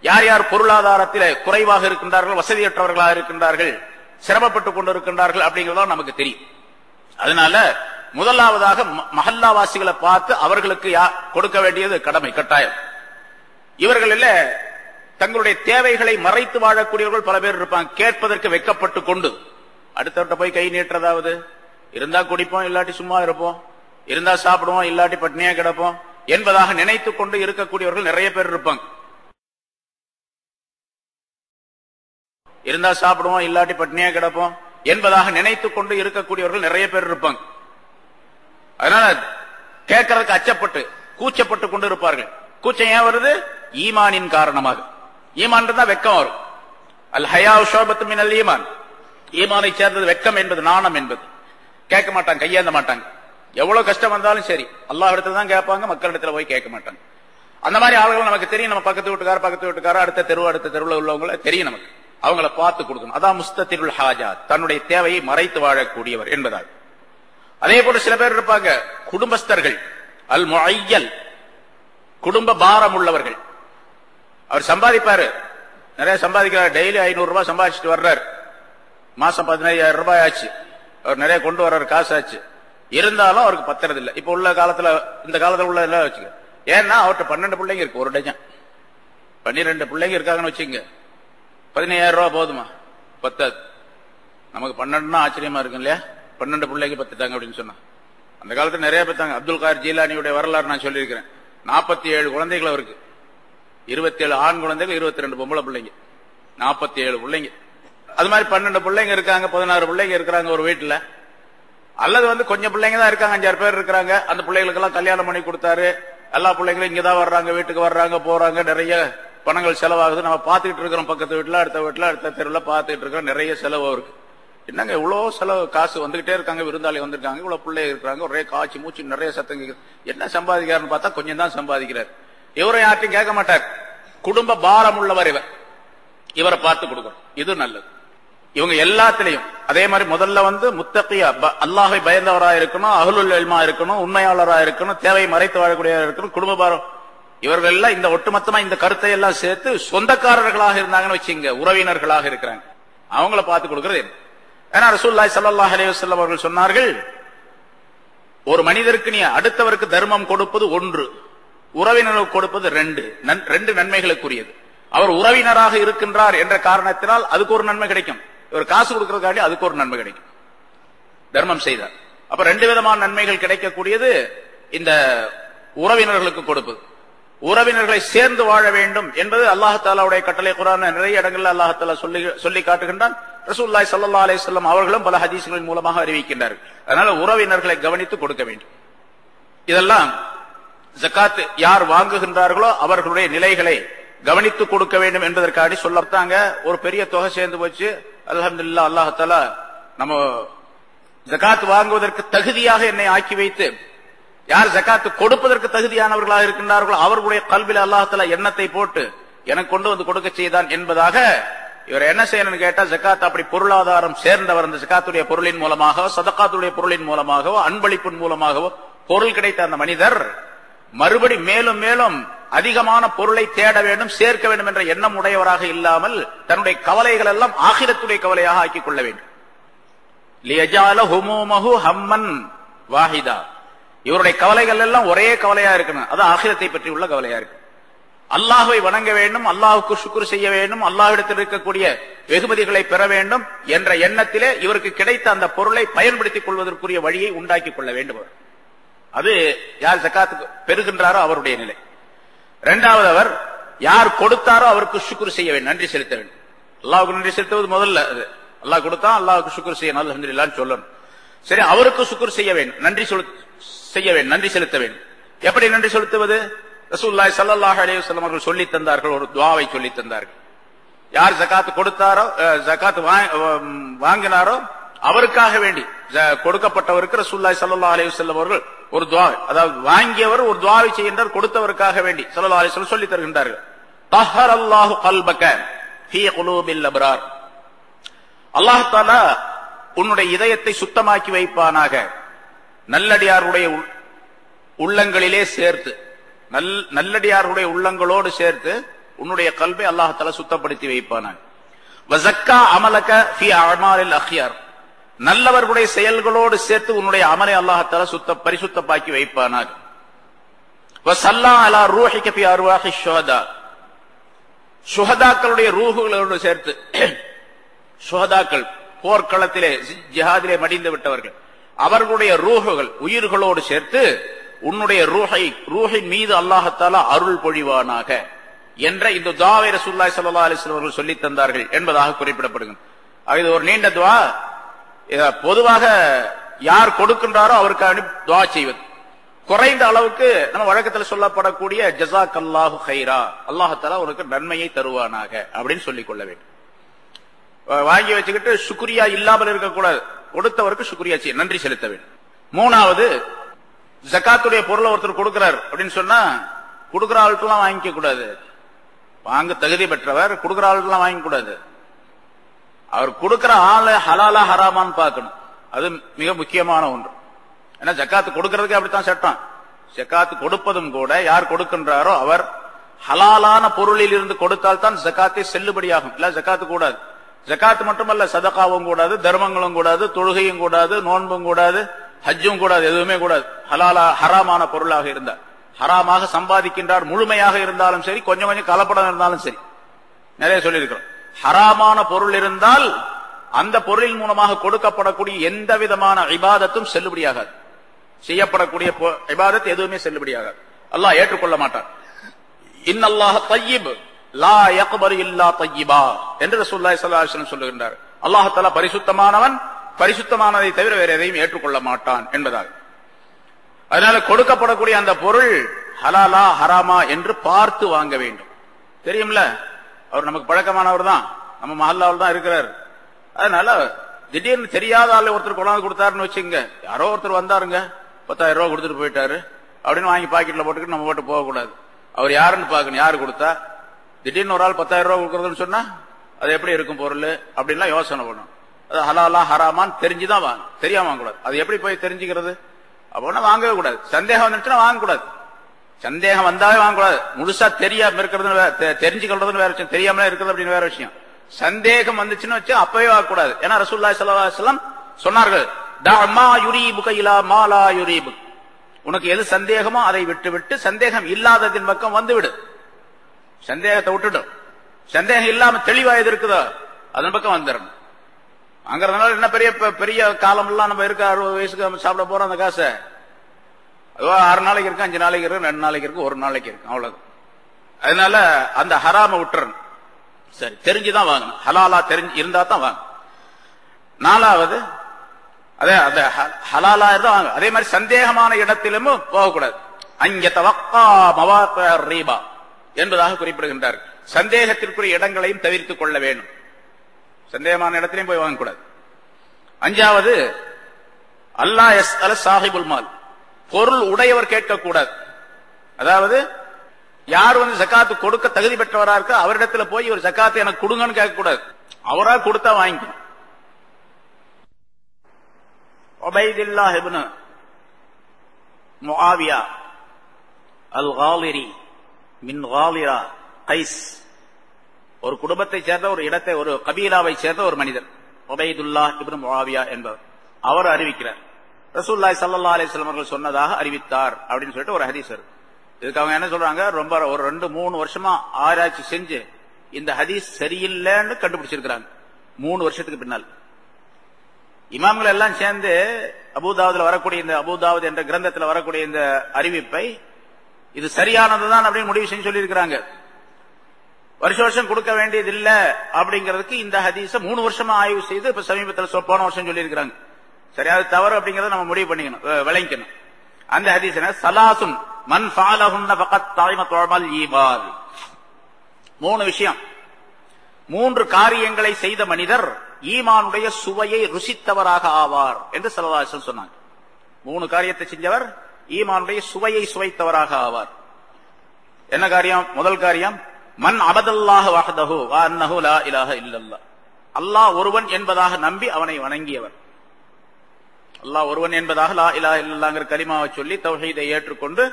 யார் யார் பொருளாதாரத்தில் குறைவாக இருக்கின்றார்கள், வசதியற்றவர்களாக இருக்கின்றார்கள், சிரமப்பட்டுக் கொண்டிருக்கின்றார்கள் அப்படிங்கிறதா நமக்கு தெரியும். அதனால முதலாவதாக மஹல்லாவாசிகளை பார்த்து அவர்களுக்கு கொடுக்க வேண்டியது கடமை, கட்டாயம். இவர்களில் தங்களுடைய தேவைகளை மறைத்து வாழக்கூடியவர்கள் பல பேர் இருப்பாங்க. கேட்பதற்கு வெக்கப்பட்டு கொண்டு அடுத்தவர்கிட்ட போய் கை நீட்டுறதாவது, இருந்தா குடிப்போம் இல்லாட்டி சும்மா இருப்போம், இருந்தா சாப்பிடுவோம் இல்லாட்டி பட்னியா கிடப்போம் என்பதாக நினைத்துக் கொண்டு இருக்கக்கூடியவர்கள் நிறைய பேர் இருப்பாங்க. இருந்தா சாப்பிடுவோம் இல்லாட்டி பட்னியா கிடப்போம் என்பதாக நினைத்துக் கொண்டு இருக்கக்கூடியவர்கள் நிறைய பேர் இருப்பாங்க. அதனால கேட்கறதுக்கு அச்சப்பட்டு கூச்சப்பட்டு கொண்டு இருப்பார்கள். கூச்சம் ஏன் வருது? ஈமானின் காரணமாக. ஈமான் தான் வெக்கம் வரும். அல் ஹயா ஷுஅபத்து மினல் ஈமான், ஈமானை சேர்ந்தது வெக்கம் என்பது, நாணம் என்பது. கேட்க மாட்டாங்க, கையேந்த மாட்டாங்க. எவ்வளவு கஷ்டம் வந்தாலும் சரி அல்லாஹ் இடத்துல தான் கேட்பாங்க, மக்களிடத்துல போய் கேட்க மாட்டாங்க. அந்த மாதிரி ஆளுகள் நமக்கு தெரியும். நம்ம பக்கத்து வீட்டுக்கார அடுத்த தெருவில் உள்ளவங்கள தெரியும் நமக்கு. அவங்கள பார்த்து கொடுக்கணும். அதான் முஸ்தத்திருல் ஹாஜாத், தன்னுடைய தேவையை மறைத்து வாழக்கூடியவர் என்பதாக. அதே போல சில பேர் இருப்பாங்க குடும்பஸ்தர்கள், அல் முஅய்யல், குடும்ப பாரம் உள்ளவர்கள். அவர் சம்பாதிப்பாரு, நிறைய சம்பாதிக்கிறார், டெய்லி 500 ரூபாய் சம்பாதிச்சுட்டு வர்றாரு, மாசம் 15,000 ரூபாய் ஆச்சு, அவர் நிறைய கொண்டு வர்றாரு, காசு ஆச்சு. இருந்தாலும் அவருக்கு பத்துறது இல்லை. இப்ப உள்ள காலத்துல, இந்த காலத்துல உள்ள எல்லாம் வச்சுக்க. ஏன்னா அவர்கிட்ட 12 பிள்ளைங்க இருக்கு, ஒரு டஜன் 12 பிள்ளைங்க இருக்காங்கன்னு வச்சுங்க. 15,000 ரூபாய் போதுமா? பத்தாது. நமக்கு 12 ஆச்சரியமா இருக்கு இல்லையா? 12 பிள்ளைங்க பத்துட்டாங்க அப்படின்னு சொன்னா. அந்த காலத்துல நிறைய பத்தாங்க. அப்துல் கார் ஜீலானியுடைய வரலாறு நான் சொல்லியிருக்கிறேன். 47 குழந்தைகள் அவருக்கு, 27 ஆண் குழந்தைகள், 22 பொம்பளை பிள்ளைங்க, 47 பிள்ளைங்க. அது மாதிரி 12 பிள்ளைங்க இருக்காங்க, 16 பிள்ளைங்க இருக்கிறாங்க ஒரு வீட்டுல. அல்லது கொஞ்சம் பிள்ளைங்க தான் இருக்காங்க, 5-6 பேர் இருக்கிறாங்க. அந்த பிள்ளைகளுக்கு எல்லாம் கல்யாணம் பண்ணி கொடுத்தாரு. எல்லா பிள்ளைங்களும் இங்கதான் வர்றாங்க, வீட்டுக்கு வர்றாங்க போறாங்க, நிறைய பணங்கள் செலவாகுது. நம்ம பாத்துக்கிட்டு இருக்கிறோம், பக்கத்து வீட்டுல அடுத்த தெருவில் பாத்துக்கிட்டு இருக்கிறோம். நிறைய செலவு இருக்கு. என்னங்க இவ்வளவு செலவு, காசு வந்துகிட்டே இருக்காங்க, விருந்தாளி வந்திருக்காங்க, இவ்வளவு பிள்ளைங்க இருக்கிறாங்க, ஒரே காய்ச்சி மூச்சு நிறைய சத்தம் கேட்குது. என்ன சம்பாதிக்கிறாருன்னு பார்த்தா கொஞ்சம் தான் சம்பாதிக்கிறார். இவரை யார்ட்டையும் கேட்க மாட்டார். குடும்ப பாரம் உள்ளவர் இவர், இவரை பார்த்து கொடுக்கணும். இது நல்லது. இவங்க எல்லாத்திலையும் அதே மாதிரி முதல்ல முத்தகியா, அல்லாஹை பயந்தவராக இருக்கணும், அஹ்லுல் இல்மா இருக்கணும், உண்மையாளராக இருக்கணும், தேவையை மறைத்து வாழக்கூடியவராக இருக்கணும். குடும்ப பாரம் இவர்கள் எல்லாம் இந்த ஒட்டுமொத்தமா இந்த கருத்தை எல்லாம் சேர்த்து சொந்தக்காரர்களாக இருந்தாங்கன்னு வச்சுங்க, உறவினர்களாக இருக்கிறாங்க, அவங்கள பார்த்து கொடுக்கிறது. ஏன்னா ரசூலுல்லாஹி ஸல்லல்லாஹு அலைஹி வஸல்லம் அவர்கள் சொன்னார்கள், ஒரு மனிதருக்கு நீ அடுத்தவருக்கு தர்மம் கொடுப்பது 1, உறவினருக்கு கொடுப்பது 2 நன்மைகளுக்குரியது. அவர் உறவினராக இருக்கின்றார் என்ற காரணத்தினால் அதுக்கு ஒரு நன்மை கிடைக்கும், இவர் காசு கொடுக்கறதுக்காண்டி அதுக்கு ஒரு நன்மை கிடைக்கும், தர்மம் செய்தார். அப்ப 2 விதமான நன்மைகள் கிடைக்கக்கூடியது இந்த உறவினர்களுக்கு கொடுப்பது. உறவினர்களை சேர்ந்து வாழ வேண்டும் என்பது அல்லாஹ் தஆலாவுடைய கட்டளை. குர்ஆன்ல நிறைய இடங்கள்ல அல்லாஹ் தஆலா சொல்லி காட்டுகின்றான். ரசூலுல்லாஹி ஸல்லல்லாஹு அலைஹி வஸல்லம் அவர்களும் பல ஹதீஸ்களின் மூலமாக அறிவிக்கின்றார்கள். அதனால உறவினர்களை கவனித்து கொடுக்க வேண்டும். இதெல்லாம் ஜகாத் யார் வாங்குகின்றார்களோ அவர்களுடைய நிலைகளை கவனித்து கொடுக்க வேண்டும் என்பதற்காக சொல்லத்தாங்க. ஒரு பெரிய தொகை சேர்ந்து போச்சு, அல்ஹம்துலில்லாஹ், அல்லாஹ் தஆலா நம்ம ஜகாத் வாங்குவதற்கு தகுதியாக என்னை ஆக்கி வைத்து, யார் ஜகாத் கொடுப்பதற்கு தகுதியானவர்களாக இருக்கின்றார்களோ அவர்களுடைய கல்வில அல்லாஹ் தஆலா எண்ணத்தை போட்டு எனக்கு கொண்டு வந்து கொடுக்க செய்தான் என்பதாக இவர் என்ன செய்யணும்னு கேட்டா, ஜகாத் அப்படி பொருளாதாரம் சேர்ந்தவர், அந்த ஜகாத்துடைய பொருளின் மூலமாகவோ சதகாத்துடைய பொருளின் மூலமாகவோ அன்பளிப்பின் மூலமாகவோ பொருள் கிடைத்த அந்த மனிதர் மறுபடி மேலும் மேலும் அதிகமான பொருளை தேட வேண்டும், சேர்க்க வேண்டும் என்ற எண்ணம் உடையவராக இல்லாமல் தன்னுடைய கவலைகள் எல்லாம் ஆகிரத்துடைய கவலையாக ஆக்கிக் கொள்ள வேண்டும். லியஜால ஹுமூமஹு ஹம்மன் வாஹிதா, இவருடைய கவலைகள் எல்லாம் ஒரே கவலையா இருக்கணும், அது ஆகிரத்தை பற்றி உள்ள கவலையா இருக்கு. அல்லாஹ்வை வணங்க வேண்டும், அல்லாஹ்வுக்கு ஷுக்ர் செய்ய வேண்டும், அல்லாஹ்விடத்தில் இருக்கக்கூடிய வெகுமதிகளை பெற வேண்டும் என்ற எண்ணத்திலே இவருக்கு கிடைத்த அந்த பொருளை பயன்படுத்திக் கொள்வதற்குரிய வழியை உண்டாக்கி கொள்ள வேண்டும். அது யார் ஜகாத் பெறுகின்றாரோ அவருடைய நிலை. 2வது, அவர் யார் கொடுத்தாரோ அவருக்கு ஷுக்ர் செய்ய வேண்டும், நன்றி செலுத்த வேண்டும். அல்லாஹ்வுக்கு நன்றி செலுத்துவது முதல்ல, அல்லாஹ் கொடுத்தா அல்லாஹ்வுக்கு ஷுக்ர் செய்யணும், அல்ஹம்துலில்லாஹ் சொல்லணும். சரி, அவருக்கு ஷுக்ர் செய்ய வேண்டும், நன்றி செலுத்த வேண்டும். எப்படி நன்றி செலுத்துவது? ரசூலுல்லாஹி ஸல்லல்லாஹு அலைஹி வஸல்லம் அவர்கள் சொல்லி தந்தார்கள், ஒரு துஆவை சொல்லி தந்தார்கள். யார் ஜகாத் கொடுத்தாரோ, ஜகாத் வாங்கினாரோ அவருக்காக வேண்டி, கொடுக்கப்பட்டவருக்கு ரசூலுல்லாஹி ஸல்லல்லாஹு அலைஹி வஸல்லம் அவர்கள் ஒரு துஆ, அதாவது வாங்கியவர் ஒரு துஆவை செய்கின்றார், கொடுத்தவருக்காக வேண்டி ஸல்லல்லாஹு அலைஹி வஸல்லம் சொல்லி தருகின்றார்கள். தஹரல்லாஹு கல்பக ஃபீ குலூபில் அப்ரார், அல்லாஹ் தஆலா உன்னுடைய இதயத்தை சுத்தமாக்கி வைப்பானாக நல்லடியாருடைய உள்ளங்களிலே சேர்த்து, நல்லடியார்களுடைய உள்ளங்களோடு சேர்த்து உன்னுடைய கல்வை அல்லாஹ் தஆலா சுத்தப்படுத்தி வைப்பானாக. வஸக்கா அமலக ஃபீ அமாலில் அக்யார், நல்லவர்களுடைய செயல்களோடு சேர்த்து உன்னுடைய அமலை அல்லாஹ் தஆலா பரிசுத்தமாக்கி வைப்பானாக. வஸல்லா அலா ரூஹிக ஃபீ அர்வாஹி ஷுஹதா, ஷுஹதாக்களுடைய ரூஹுகளோடு சேர்த்து, ஷுஹதாக்கள் போர்க்களத்திலே ஜிஹாதிலே மடிந்து விட்டவர்கள், அவர்களுடைய ரூஹுகள் உயிர்களோடு சேர்த்து உன்னுடைய ரூஹின் மீது அல்லாஹ் தஆலா அருள் பொழிவானாக என்ற இந்த துஆவை ரசூலுல்லாஹி ஸல்லல்லாஹு அலைஹி வஸல்லம் அவர்கள் சொல்லித் தந்தார்கள் என்பதாக குறிப்பிடப்படுகிறது. இது ஒரு நீண்ட துஆ. பொதுவாக யார் கொடுக்கின்றாரோ அவருக்கு துஆ செய்வது. குறைந்த அளவுக்கு நம்ம வழக்கத்தில் சொல்லப்படக்கூடிய ஜஸாக்கல்லாஹு கைரா, அல்லாஹ் தஆலா உனக்கு நன்மையை தருவானாக அப்படின்னு சொல்லிக் கொள்ள வேண்டும். வாங்கி வச்சுக்கிட்டு சுக்ரியா இல்லாமல் இருக்கக்கூடாது. கொடுத்தவருக்கு சுக்ரியா செய்ய, நன்றி செலுத்த வேண்டும். மூணாவது, ஜகாத்துடைய பொருளை ஒருத்தர் கொடுக்கிறார் அப்படின்னு சொன்னா கொடுக்கிற ஆளுக்கெல்லாம் வாங்கிக்க கூடாது. வாங்க தகுதி பெற்றவர் கொடுக்கிற ஆளுக்கெல்லாம் வாங்கிக்க கூடாது. அவர் கொடுக்கிற ஆளு ஹலாலா ஹராமான்னு பார்க்கணும். அது மிக முக்கியமான ஒன்று. ஏன்னா ஜக்காத்து கொடுக்கறதுக்கு அப்படித்தான் சட்டம். ஜக்காத்து கொடுப்பதும் கூட யார் கொடுக்கின்றாரோ அவர் ஹலாலான பொருளில் இருந்து கொடுத்தால் தான் ஜக்காத்தை செல்லுபடியாகும். இல்ல ஜக்காத்து கூடாது. ஜக்காத்து மட்டுமல்ல, சதகாவும் கூடாது, தர்மங்களும் கூடாது, தொழுகையும் கூடாது, நோன்பும் கூடாது, ஹஜ்ஜும் கூடாது, எதுவுமே கூடாது. ஹலாலா ஹராமான பொருளாக இருந்தால், ஹராமாக சம்பாதிக்கின்றார் முழுமையாக இருந்தாலும் சரி, கொஞ்சம் கொஞ்சம் கலப்படம் இருந்தாலும் சரி, நிறைய சொல்லியிருக்கிறோம். ஹராமான பொருள் இருந்தால் அந்த பொருளின் மூலமாக கொடுக்கப்படக்கூடிய எந்த விதமான இபாதத்தும் செல்லுபடியாகாது. செய்யப்படக்கூடிய இபாதத் எதுவுமே செல்லுபடியாகாது. அல்லாஹ் ஏற்றுக்கொள்ள மாட்டான். இன்னல்லாஹ தய்யிப் லா யக்பரு இல்லா தய்யிபா என்று ரசூலுல்லாஹி ஸல்லல்லாஹு அலைஹி வஸல்லம் சொல்லுகின்றார். அல்லாஹ் தஆலா பரிசுத்தமானவன், பரிசுத்தமானதை தவிர வேற எதையும் ஏற்றுக்கொள்ள மாட்டான் என்பதாக. அதனால கொடுக்கப்படக்கூடிய அந்த பொருள் ஹலாலா ஹராமா என்று பார்த்து வாங்க வேண்டும். தெரியும்ல, அவர் நமக்கு பழக்கமானவர் தான், நம்ம மஹல்லாவில் தான் இருக்கிறார். அதனால திடீர்னு தெரியாத ஆள் ஒருத்தர் கொண்டாந்து கொடுத்தாருன்னு வச்சுங்க, யாரோ ஒருத்தர் வந்தாருங்க 10,000 ரூபாய் கொடுத்துட்டு போயிட்டாரு அப்படின்னு வாங்கி பாக்கெட்ல போட்டுக்கிட்டு நம்ம போட்டு போகக்கூடாது. அவர் யாருன்னு பாக்கணும், யாரு கொடுத்தா. திடீர்னு ஒரு ஆள் 10,000 ரூபாய் கொடுக்கறதுன்னு சொன்னா அது எப்படி இருக்கும் பொருள் அப்படின்லாம் யோசனை பண்ணணும். அது ஹலாலா ஹராமான்னு தெரிஞ்சுதான் வாங்க, தெரியாம வாங்கக்கூடாது. அது எப்படி போய் தெரிஞ்சுக்கிறது? அப்படின்னா வாங்கவே கூடாது. சந்தேகம் வந்துச்சுன்னா வாங்கக்கூடாது. சந்தேகம் வந்தாவே வாங்கக்கூடாது. முழுசா தெரியாம இருக்கிறது, தெரிஞ்சுக்கிறதுன்னு வேற விஷயம், தெரியாமலே இருக்கிறது அப்படின்னு வேற விஷயம். சந்தேகம் வந்துச்சுன்னு வச்சு அப்பவே வாங்கக்கூடாது. ஏன்னா ரசூலுல்லாஹி ஸல்லல்லாஹு அலைஹி வஸல்லம் சொன்னார்கள், தஅமா யுரீபுக இலா மா லா யுரீபுக், உனக்கு எது சந்தேகமோ அதை விட்டு விட்டு சந்தேகம் இல்லாததின் பக்கம் வந்துவிடு. சந்தேகத்தை விட்டுடும். சந்தேகம் இல்லாம தெளிவா எது இருக்குதோ அதன் பக்கம் வந்துடணும். அங்கறதுனால என்ன பெரிய பெரிய காலம் எல்லாம் நம்ம இருக்க 60 வயசுக்கு நம்ம சாப்பிட போறோம். அந்த காசை அதுவா 6 நாளைக்கு இருக்கு, 5 நாளைக்கு இருக்கு, 2 நாளைக்கு இருக்கு, 1 நாளைக்கு இருக்கு, அவ்வளவு. அதனால அந்த ஹராம விட்டுறணும். சரி, தெரிஞ்சுதான் வாங்கணும். ஹலாலா தெரிஞ்சு இருந்தா தான் வாங்க. நாலாவது, அதே அந்த ஹலாலா இருந்தா வாங்க. அதே மாதிரி சந்தேகமான இடத்திலும் போகக்கூடாது. அங்க தவக்கா மவாக்க ரீபா என்பதாக குறிப்பிடுகின்றார். சந்தேகத்திற்குரிய இடங்களையும் தவிர்த்துக் கொள்ள வேண்டும். சந்தேகமான இடத்திலையும் போய் வாங்கக்கூடாது. அஞ்சாவது, அல்லாஹ் யஸ்அல சாஹிபுல் மால், பொருள் உடையவர் கேட்கக்கூடாது. அதாவது யார் ஜகாத்து கொடுக்க தகுதி பெற்றவரா இருக்க அவரிடத்துல போய் ஒரு ஜகாத்து எனக்கு கொடுங்கன்னு கேட்கக்கூடாது. அவரா கொடுத்தா வாங்கிக்கணும். உபைதுல்லாஹ் இப்னு முஆவியா அல்-காலிரி மின் காலிரா கைஸ், ஒரு குடும்பத்தை சேர்ந்த, ஒரு இடத்தை, ஒரு கபீலாவை சேர்ந்த ஒரு மனிதர் உபைதுல்லாஹ் இப்னு முஆவியா என்பவர். அவர் அறிவிக்கிறார், ரசூலுல்லாஹி ஸல்லல்லாஹு அலைஹி வஸல்லம் அவர்கள் சொன்னதாக அறிவித்தார் அப்படின்னு சொல்லிட்டு ஒரு ஹதீஸ் இருக்கு. இதுக்கு அவங்க என்ன சொல்றாங்க, ரொம்ப ஒரு 2-3 வருஷமா ஆராய்ச்சி செஞ்சு இந்த ஹதீஸ் சரியில்லைன்னு கண்டுபிடிச்சிருக்கிறாங்க. 3 வருஷத்துக்கு பின்னால் இமாம்கள் எல்லாம் சேர்ந்து அபூதாவுதுல வரக்கூடிய இந்த அபூதாவுத் என்ற கிரந்தத்தில் வரக்கூடிய இந்த அறிவிப்பை இது சரியானதுதான் அப்படின்னு முடிவு செஞ்சு சொல்லி இருக்கிறாங்க. வருஷம் கொடுக்க வேண்டியது இல்ல அப்படிங்கிறதுக்கு இந்த ஹதீஸ 3 வருஷமா ஆய்வு செய்து இப்ப சமீபத்தில் போன வருஷம் சொல்லி இருக்கிறாங்க. சரியாது தவறு அப்படிங்கறத நம்ம முடிவு பண்ணிக்கணும், விளங்கிக்கணும். அந்த ஹதீஸ் என்ன, சலாசுன் மன் ஃபஅலஹுன்ன ஃபகத் ஸாயிம துஅமல் ஈபால். 3 விஷயம், 3 காரியங்களை செய்த மனிதர் ஈமானுடைய சுவையை ருசித்தவராக ஆவார் என்று ஸல்லல்லாஹு அலைஹி வஸல்லம் சொன்னாங்க. 3 காரியத்தை செஞ்சவர் ஈமானுடைய சுவையை சுவைத்தவராக ஆவார். என்ன காரியம்? முதல் காரியம், மன் அபதல்லாஹ வஹ்தஹு வ அன்னஹு லா இலாஹ இல்லல்லாஹ், அல்லாஹ் ஒருவன் என்பதாக நம்பி அவனை வணங்கியவர். அல்லாஹ் ஒருவன் என்பதாக லா இலாஹ இல்லல்லாஹ்ங்கிற கலிமாவை சொல்லி தௌஹீதை ஏற்றுக்கொண்டு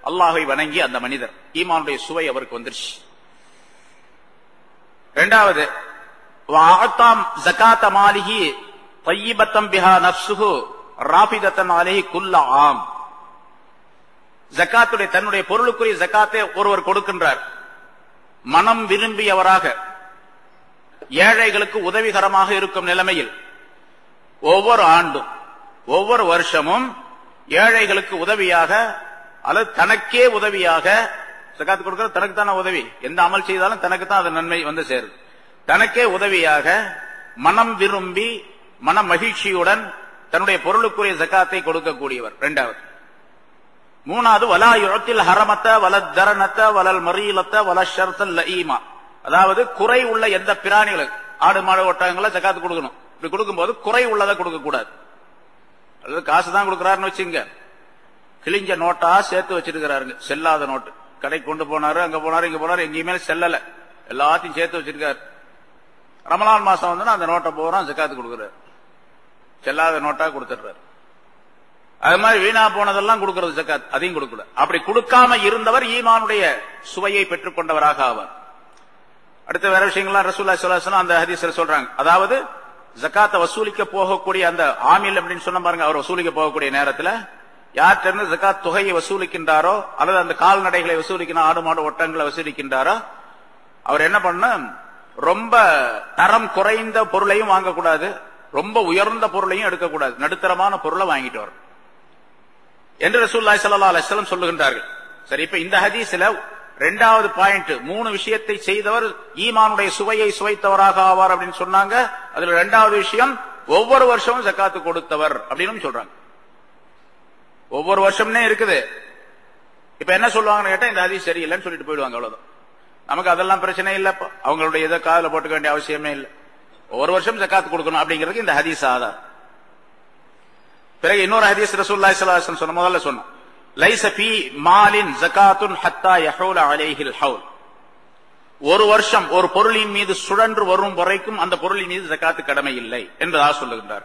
அல்லாஹ்வை வணங்கி அந்த மனிதர் ஈமானுடைய சுவை அவருக்கு வந்துருச்சு. இரண்டாவது, வஅதாம் ஸகாத மாலிஹி தய்யிபத்தன் பிஹா நஃப்ஸுஹு ராஃபிதத்தன் அலைஹி குல்ல ஆம். ஜகாத்துடைய தன்னுடைய பொருளுக்குரிய ஜகாத்தை ஒருவர் கொடுக்கின்றார், மனம் விரும்பியவராக ஏழைகளுக்கு உதவிகரமாக இருக்கும் நிலைமையில் ஒவ்வொரு ஆண்டும் ஒவ்வொரு வருஷமும் ஏழைகளுக்கு உதவியாக அல்லது தனக்கே உதவியாக ஜகாத் கொடுக்கிறது. தனக்கு தானே உதவி, எந்த அமல் செய்தாலும் தனக்கு தான் அது நன்மை வந்து சேரும். தனக்கே உதவியாக மனம் விரும்பி மன மகிழ்ச்சியுடன் தன்னுடைய பொருளுக்குரிய ஜகாத்தை கொடுக்கக்கூடியவர். இரண்டாவது. மூணாவது, வலா யுத்தில் ஹரமத்த வலத் தரனத்த வலல் மரீலத்த வலஷர்தல் லஈமா. அதாவது குறை உள்ள எந்த பிராணிகளுக்கு, ஆடு மாடு ஒட்டகங்களை ஜகாத்து கொடுக்கணும். இப்படி கொடுக்கும்போது குறை உள்ளதை கொடுக்க கூடாது. அல்லது காசு தான் கொடுக்கிறாருன்னு வச்சுங்க, கிழிஞ்ச நோட்டா சேர்த்து வச்சிருக்கிறாருங்க, செல்லாத நோட்டு. கடைக்கு கொண்டு போனாரு, அங்க போனாரு, இங்க போனாரு, எங்கேயுமே செல்லல, எல்லாத்தையும் சேர்த்து வச்சிருக்காரு. ரமலான் மாசம் வந்து அந்த நோட்டை போறோம் ஜகாத்து கொடுக்கிறாரு, செல்லாத நோட்டா கொடுத்துடுறாரு. அது மாதிரி வீணா போனதெல்லாம் கொடுக்கிறது ஜகாத், அதையும் கொடுக்கல. அப்படி கொடுக்காம இருந்தவர் ஈமானுடைய சுவையை பெற்றுக் கொண்டவராக ஆவார். அடுத்த வேற விஷயங்கள்லாம் ரசூலுல்லாஹி ஸல்லல்லாஹு அலைஹி வஸல்லம் அந்த ஹதீஸ்ல சொல்றாங்க. அதாவது ஜகாத்தை வசூலிக்க போகக்கூடிய அந்த ஆமில் அப்படின்னு சொன்ன பாருங்க, அவர் வசூலிக்க போகக்கூடிய நேரத்தில் யார்கிட்ட இருந்து ஜகாத் தொகையை வசூலிக்கின்றாரோ அல்லது அந்த கால்நடைகளை வசூலிக்கணும், ஆடு மாடு ஒட்டங்களை வசூலிக்கின்றாரோ, அவர் என்ன பண்ண, ரொம்ப தரம் குறைந்த பொருளையும் வாங்கக்கூடாது, ரொம்ப உயர்ந்த பொருளையும் எடுக்கக்கூடாது, நடுத்தரமான பொருளை வாங்கிட்டு வரும் என்று ரசூலுல்லாஹி ஸல்லல்லாஹு அலைஹி வஸல்லம் சொல்லுகின்றார்கள். சரி, இப்ப இந்த ஹதீஸ்ல இரண்டாவது பாயிண்ட், மூணு விஷயத்தை செய்தவர் ஈமானுடைய சுவையை சுவைத்தவராக ஆவார் அப்படின்னு சொன்னாங்க. அதுல இரண்டாவது விஷயம், ஒவ்வொரு வருஷமும் ஜகாத்து கொடுத்தவர் அப்படின்னு சொல்றாங்க. ஒவ்வொரு வருஷம்னே இருக்குது. இப்ப என்ன சொல்லுவாங்கன்னு கேட்டா, இந்த ஹதீஸ் சரியில்லைன்னு சொல்லிட்டு போயிடுவாங்க, அவ்வளவுதான். நமக்கு அதெல்லாம் பிரச்சனை இல்ல, அவங்களுடைய எதை காதுல போட்டுக்க வேண்டிய அவசியமே இல்லை. ஒவ்வொரு வருஷம் ஜகாத்து கொடுக்கணும் அப்படிங்கிறதுக்கு இந்த ஹதீஸ் ஆதார். பிறகு இன்னொரு ஹதீஸ் ரசூலுல்லாஹி ஸல்லல்லாஹு அலைஹி வஸல்லம் முதல்ல சொன்னான், லைஸ ஃபீ மாலின் ஜகாத்துன் ஹத்தா யஹூல அலைஹில் ஹவுல். ஒரு வருஷம் ஒரு பொருளின் மீது சுழன்று வரும் வரைக்கும் அந்த பொருளின் மீது ஜகாத்து கடமை இல்லை என்பதாக சொல்லுகின்றார்.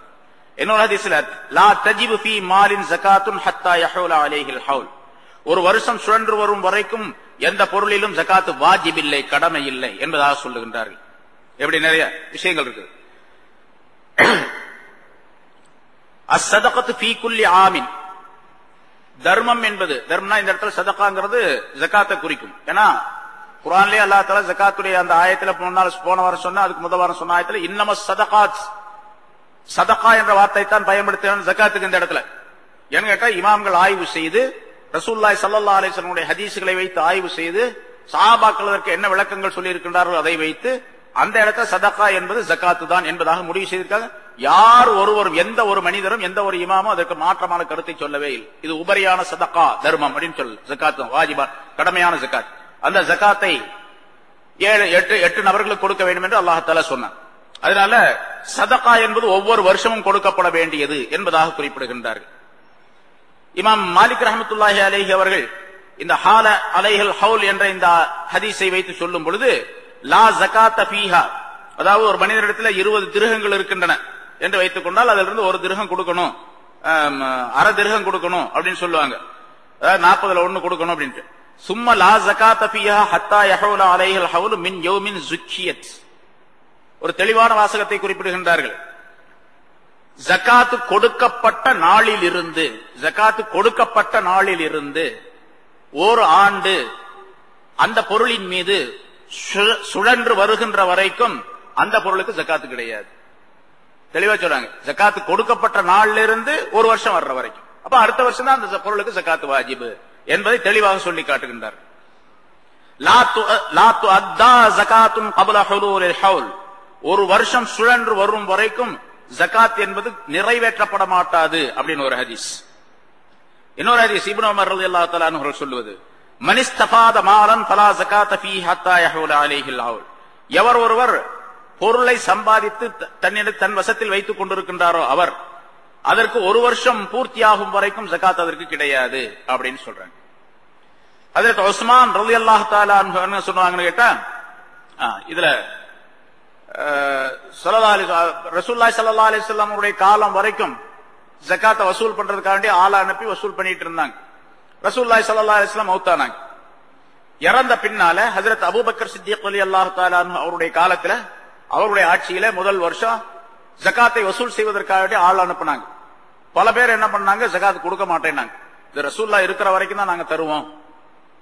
இன்னொரு ஹதீஸ்ல லா தஜிபு ஃபீ மாலின் ஜகாத்துன் ஹத்தா யஹூல அலைஹில் ஹவுல். ஒரு வருஷம் சுழன்று வரும் வரைக்கும் எந்த பொருளிலும் ஜகாத்து வாஜிப் இல்லை, கடமை இல்லை என்பதாக சொல்லுகின்றார்கள். எப்படி நிறைய விஷயங்கள் இருக்கு. அஸ்ஸதகத்து ஃபீ குல்லி ஆமின். தர்மம் என்பது, தர்மம்னா இந்த இடத்துல சதகாங்கிறது ஜகாத்தை குறிக்கும். ஏன்னா குர்ஆன்லயே அல்லாஹ் தஆலா ஜகாத்துடைய அந்த ஆயத்துல போன வாரம் சொன்னா, அதுக்கு முதல் வாரம் சொன்ன ஆயத்துல இன்னம சதகாத், சதகா என்ற வார்த்தை தான் பயன்படுத்தினான் ஜகாத்துக்கு இந்த இடத்துல. ஏன்னு கேட்டா, இமாம்கள் ஆய்வு செய்து ரசூலுல்லாஹி ஸல்லல்லாஹு அலைஹி வஸல்லம் ஹதீஸ்களை வைத்து ஆய்வு செய்து சஹாபாக்கள் அதற்கு என்ன விளக்கங்கள் சொல்லி இருக்கின்றார்கள் அதை வைத்து அந்த இடத்துல சதகா என்பது ஜகாத்து தான் என்பதாக முடிவு செய்திருக்காங்க. யார் ஒருவரும், எந்த ஒரு மனிதரும், எந்த ஒரு இமாமும் அதற்கு மாற்றமான கருத்தை சொல்லவே இல்லை. இது உபரியான சதகா, தர்மம் அப்படின்னு சொல்லு, ஜகாத்து வாஜிபா கடமையான ஜகாத். அந்த ஜகாத்தை 7-8 நபர்களுக்கு கொடுக்க வேண்டும் என்று அல்லாஹ் தஆலா சொன்னார். அதனால சதகா என்பது ஒவ்வொரு வருஷமும் கொடுக்கப்பட வேண்டியது என்பதாக குறிப்பிடுகின்றார்கள். இமாம் மாலிக் ரஹ்மத்துல்லாஹி அலைஹி அவர்கள் இந்த ஹால அலைஹில் ஹவுல் என்ற இந்த ஹதீஸை வைத்து சொல்லும் பொழுது, லா ஜகாத்த ஃபீஹா, அதாவது ஒரு மனிதரிடத்தில் 20 திர்ஹங்கள் இருக்கின்றன என்று வைத்துக் கொண்டால் அதிலிருந்து ஒரு திர்ஹம் கொடுக்கணும், அரை திர்ஹம் கொடுக்கணும் அப்படின்னு சொல்லுவாங்க. அதாவது 40ல் 1 கொடுக்கணும் அப்படின்ட்டு. சும்ம லா ஜகாத்த ஃபீஹா ஹத்தா யஹூல அலைஹில் ஹவுல் மின் யௌமின் ஸுக்கியத். ஒரு தெளிவான வாசகத்தை குறிப்பிடுகின்றார்கள். ஜகாத்து கொடுக்கப்பட்ட நாளில் இருந்து, ஜகாத்து கொடுக்கப்பட்ட நாளில் இருந்து ஒரு ஆண்டு அந்த பொருளின் மீது சுழன்று வருகின்ற வரைக்கும் அந்த பொருளுக்கு ஜகாத்து கிடையாது. தெளிவா சொல்றாங்க. ஜகாத்து கொடுக்கப்பட்ட நாளில் இருந்து ஒரு வருஷம் வர்ற வரைக்கும், அப்ப அடுத்த வருஷம் தான் அந்த பொருளுக்கு ஜகாத்து வாஜிபு என்பதை தெளிவாக சொல்லி காட்டுகின்றார். லா துஅத்தா ஜகாத்துன் கப்ல ஹுலூலில் ஹவுல். ஒரு வருஷம் சுழன்று வரும் வரைக்கும் ஜகாத் என்பது நிறைவேற்றப்பட மாட்டாது அப்படின்னு ஒரு ஹதீஸ். இன்னொரு ஹதீஸ் இப்னு உமர் ரலியல்லாஹு தஆலா அன்ஹு சொல்லுவது, மனிஸ்தஃபாத மாலன் ஃபலா ஜகாத ஃபீஹி ஹத்தா யஹூல அலைஹில் ஹவுல். எவர் ஒருவர் பொருளை சம்பாதித்து தன் வசத்தில் வைத்துக் கொண்டிருக்கின்றாரோ அவர், அதற்கு ஒரு வருஷம் பூர்த்தியாகும் வரைக்கும் ஜகாத் அதற்கு கிடையாது அப்படின்னு சொல்றாங்க. அதற்கு உஸ்மான் ரலியல்லாஹு தஆலா அன்ஹு என்ன சொன்னாங்கன்னு கேட்டா, இதுல ரசூலுல்லாஹி ஸல்லல்லாஹு அலைஹி வஸல்லம் உடைய காலம் வரைக்கும் ஜக்காத்தை வசூல் பண்றதுக்காண்டி ஆளை அனுப்பி வசூல் பண்ணிட்டு இருந்தாங்க. ரசூலுல்லாஹி ஸல்லல்லாஹு அலைஹி வஸல்லம் மௌத்தானாங்க. இறந்த பின்னால ஹஜ்ரத் அபூபக்கர் சித்திக் ரலியல்லாஹு தஆலா அன்ஹு அவருடைய காலத்துல, அவருடைய ஆட்சியில முதல் வருஷம் ஜக்காத்தை வசூல் செய்வதற்காக ஆள் அனுப்புனாங்க. பல பேர் என்ன பண்ணாங்க, ஜக்காத் கொடுக்க மாட்டேன்னாங்க. இது ரசூலுல்லாஹ் இருக்கிற வரைக்கும் தான் நாங்க தருவோம்.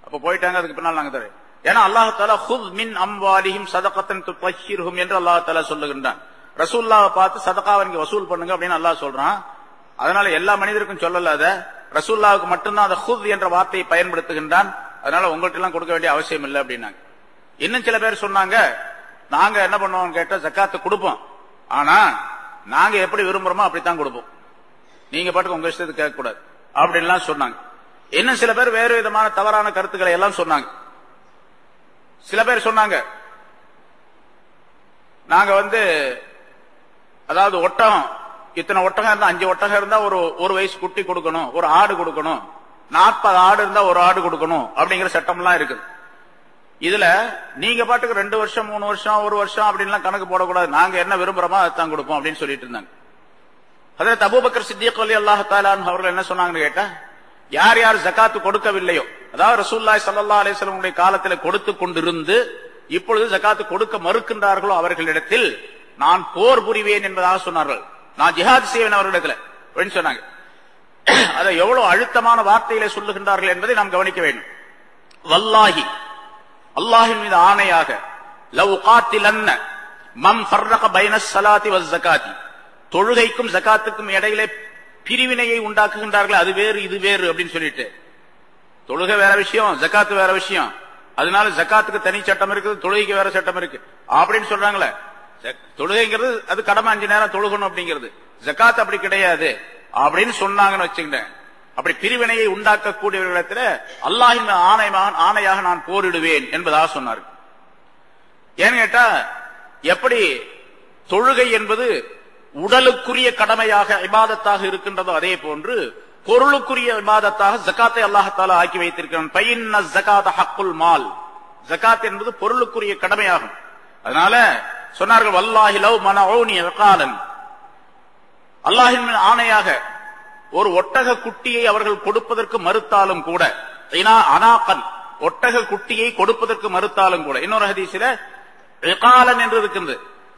அப்ப போயிட்டாங்க, அதுக்கு பின்னால் நாங்க தருவோம். ஏன்னா அல்லாஹ் தஆலா குஸ் மின் அம்வாலிஹிம் ஸதகத்தன் துத்ஹிர்ஹும் என்று அல்லாஹ் தஆலா சொல்லுகின்றான். ரசூலுல்லாஹ்வை பார்த்து சதகாவை நீங்க வசூல் பண்ணுங்க அப்படின்னு அல்லாஹ் சொல்றான். அதனால எல்லா மனிதருக்கும் சொல்லல, அத ரசூலுல்லாஹ்வுக்கு மட்டும்தான் அந்த குஸ் என்ற வார்த்தையை பயன்படுத்துகின்றான். அதனால உங்கள்ட்ட எல்லாம் கொடுக்க வேண்டிய அவசியம் இல்லை அப்படின்னாங்க. இன்னும் சில பேர் சொன்னாங்க, நாங்க என்ன பண்ணுவோம் கேட்டா ஜக்காத்து கொடுப்போம், ஆனா நாங்க எப்படி விரும்புறோமோ அப்படித்தான் கொடுப்போம், நீங்க பாட்டுக்கு உங்க இஷ்டத்துக்கு கேட்க கூடாது அப்படின்லாம் சொன்னாங்க. இன்னும் சில பேர் வேறு விதமான தவறான கருத்துக்களை எல்லாம் சொன்னாங்க. சில பேர் சொன்னாங்க, நாங்க அதாவது ஒட்டகம், இத்தனை ஒட்டகம் இருந்தா 5 ஒட்டகம் இருந்தா ஒரு வயசு குட்டி கொடுக்கணும், ஒரு ஆடு கொடுக்கணும், 40 ஆடு இருந்தா ஒரு ஆடு கொடுக்கணும் அப்படிங்கிற சட்டம் எல்லாம் இருக்குது. இதுல நீங்க பாட்டுக்கு 2 வருஷம் 3 வருஷம் 1 வருஷம் அப்படின்லாம் கணக்கு போடக்கூடாது, நாங்க என்ன விரும்புறோமோ அதான் கொடுப்போம் அப்படின்னு சொல்லிட்டு இருந்தாங்க. ஹஜ்ரத் அபூபக்கர் சித்திக் ரலியல்லாஹு தஆலா அன்ஹு அவர்கள் என்ன சொன்னாங்கன்னு கேட்டா, யார் யார் ஜகாத்து கொடுக்கவில்லையோ, அதாவது ரசூலுல்லாஹி ஸல்லல்லாஹு அலைஹி வஸல்லம் உடைய காலத்தில் கொடுத்து கொண்டிருந்து இப்பொழுது ஜகாத்து கொடுக்க மறுக்கின்றார்களோ அவர்களிடத்தில் நான் போர் புரிவேன் என்பதாக சொன்னார்கள். நான் ஜிஹாத் செய்வேன் அவர்களிடத்துல அப்படின்னு சொன்னாங்க. அதை எவ்வளவு அழுத்தமான வார்த்தையிலே சொல்லுகின்றார்கள் என்பதை நாம் கவனிக்க வேண்டும். வல்லாஹி, அல்லாஹின் மீது ஆணையாக, லவ் காத்திலன்ன மம் ஃபர்ரக பைனஸ் ஸலாத்தி வஸ் ஸகாத்தி, தொழுகைக்கும் ஜகாத்துக்கும் இடையிலே பிரிவினையை உண்டாக்குகின்றார்கள், அது வேறு இது வேறு அப்படின்னு சொல்லிட்டு. தொழுகை வேற விஷயம், ஜகாத்து வேற விஷயம், அதனால ஜகாத்துக்கு தனி சட்டம் இருக்குது, தொழுகைக்கு வேற சட்டம் இருக்கு அப்படின்னு சொல்றாங்களே. தொழுகைங்கிறது அது கடமை, 5 நேரம் தொழுகணும் அப்படிங்கிறது. ஜகாத் அப்படி கிடையாது அப்படின்னு சொன்னாங்கன்னு வச்சுக்கிட்டேன். அப்படி பிரிவினையை உண்டாக்கக்கூடியவர்களிடத்துல அல்லாஹின் ஆணையாக நான் போரிடுவேன் என்பதாக சொன்னார். ஏன்னு கேட்டா, எப்படி தொழுகை என்பது உடலுக்குரிய கடமையாக இபாதத்தாக இருக்கின்றதோ அதே போன்று பொருளுக்குரிய இபாதத்தாக ஜகாத்தை அல்லாஹ் தஆலா ஆக்கி வைத்திருக்கிறான். பைன்ன ஸகாத ஹக்குல் மால், ஜகாத் என்பது பொருளுக்குரிய கடமையாகும். அதனால சொன்னார்கள், வல்லாஹி லவ் மனஊனி இகாலன், அல்லாஹ்வின் ஆணையாக ஒரு ஒட்டக குட்டியை அவர்கள் கொடுப்பதற்கு மறுத்தாலும் கூட, அனாகன் ஒட்டக குட்டியை கொடுப்பதற்கு மறுத்தாலும் கூட. இன்னொரு ஹதீஸில இகாலன் என்று இருக்கின்றது,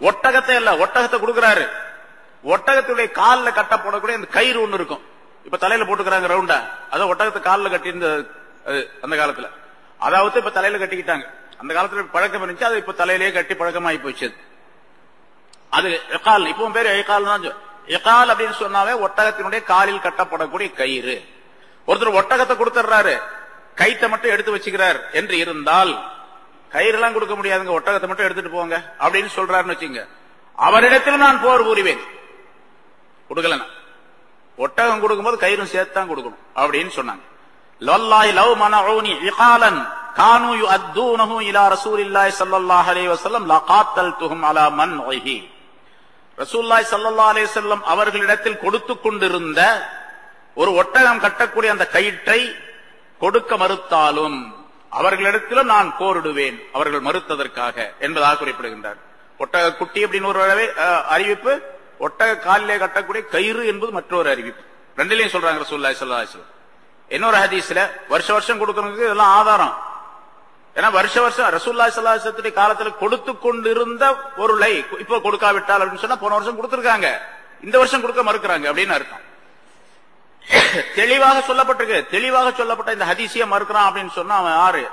ஒட்டகத்தை அல்ல, ஒட்டகத்தை கொடுக்கிறாரு, ஒட்டகத்துடைய காலில் கட்டப்படக்கூடிய இந்த கயிறு ஒண்ணு இருக்கும், இப்ப தலையில போட்டுக்கிறாங்க ரவுண்டா, அத ஒட்டகத்தை காலில் கட்டி இருந்த அந்த காலத்துல, அதாவது இப்ப தலையில கட்டிக்கிட்டாங்க. அந்த காலத்துல பழக்கம் இருந்துச்சு, அது இப்ப தலையிலேயே கட்டி பழக்கமாயி போச்சு. அது இகால், இப்பவும் பேரு இகால் தான். இகால் அப்படின்னு சொன்னாவே ஒட்டகத்தினுடைய காலில் கட்டப்படக்கூடிய கயிறு. ஒருத்தர் ஒட்டகத்தை கொடுத்துறாரு, கைத்தை மட்டும் எடுத்து வச்சுக்கிறார் என்று இருந்தால், கயிறு எல்லாம் கொடுக்க முடியாதுங்க, ஒட்டகத்தை மட்டும் எடுத்துட்டு போங்க அப்படின்னு சொல்றாருன்னு வச்சுங்க, அவரிடத்தில் நான் போர் புரிவேன். கொடுக்கலனா ஒட்டகம் கொடுக்கும்போது கயிறும் சேர்த்தான் கொடுக்கணும் அப்படின்னு சொன்னாங்க. லல்லாஹி லவ் மனஊனி இகாலன் கானூ யுஅத்தூனஹு இலா ரசூலில்லாஹி ஸல்லல்லாஹு அலைஹி வஸல்லம் லகாத்தல்துஹும் அலா மன்ஹி. ரசூலுல்லாஹி ஸல்லல்லாஹு அலைஹி வஸல்லம் அவர்களிடத்தில் கொடுத்து கொண்டிருந்த ஒரு ஒட்டகம் கட்டக்கூடிய அந்த கயிற்றை கொடுக்க மறுத்தாலும் அவர்களிடத்திலும் நான் போரிடுவேன், அவர்கள் மறுத்ததற்காக என்பதாக குறிப்பிடுகின்றார். ஒட்டக குட்டி அப்படின்னு ஒரு அறிவிப்பு, ஒட்டக காலிலே கட்டக்கூடிய கயிறு என்பது மற்றொரு அறிவிப்பு. ரெண்டிலையும் சொல்றாங்க ரசூலுல்லாஹி ஸல்லல்லாஹு அலைஹி வஸல்லம். இன்னொரு ஹதீஸ்ல வருஷம் கொடுக்கறதுக்கு இதெல்லாம் ஆதாரம். ஏன்னா வருஷம் ரசூலுல்லாஹி ஸல்லல்லாஹு அலைஹி வஸல்லம் காலத்துல கொடுத்து கொண்டிருந்த பொருளை இப்ப கொடுக்காவிட்டால் அப்படின்னு சொன்னா போன வருஷம் கொடுத்திருக்காங்க, இந்த வருஷம் கொடுக்க மறுக்கிறாங்க அப்படின்னு அர்த்தம். தெளிவாக சொல்லப்பட்டிருக்கு. தெளிவாக சொல்லப்பட்ட இந்த ஹதீஸிய மறுக்கிறான் அப்படின்னு சொன்னா அவன் யாரு?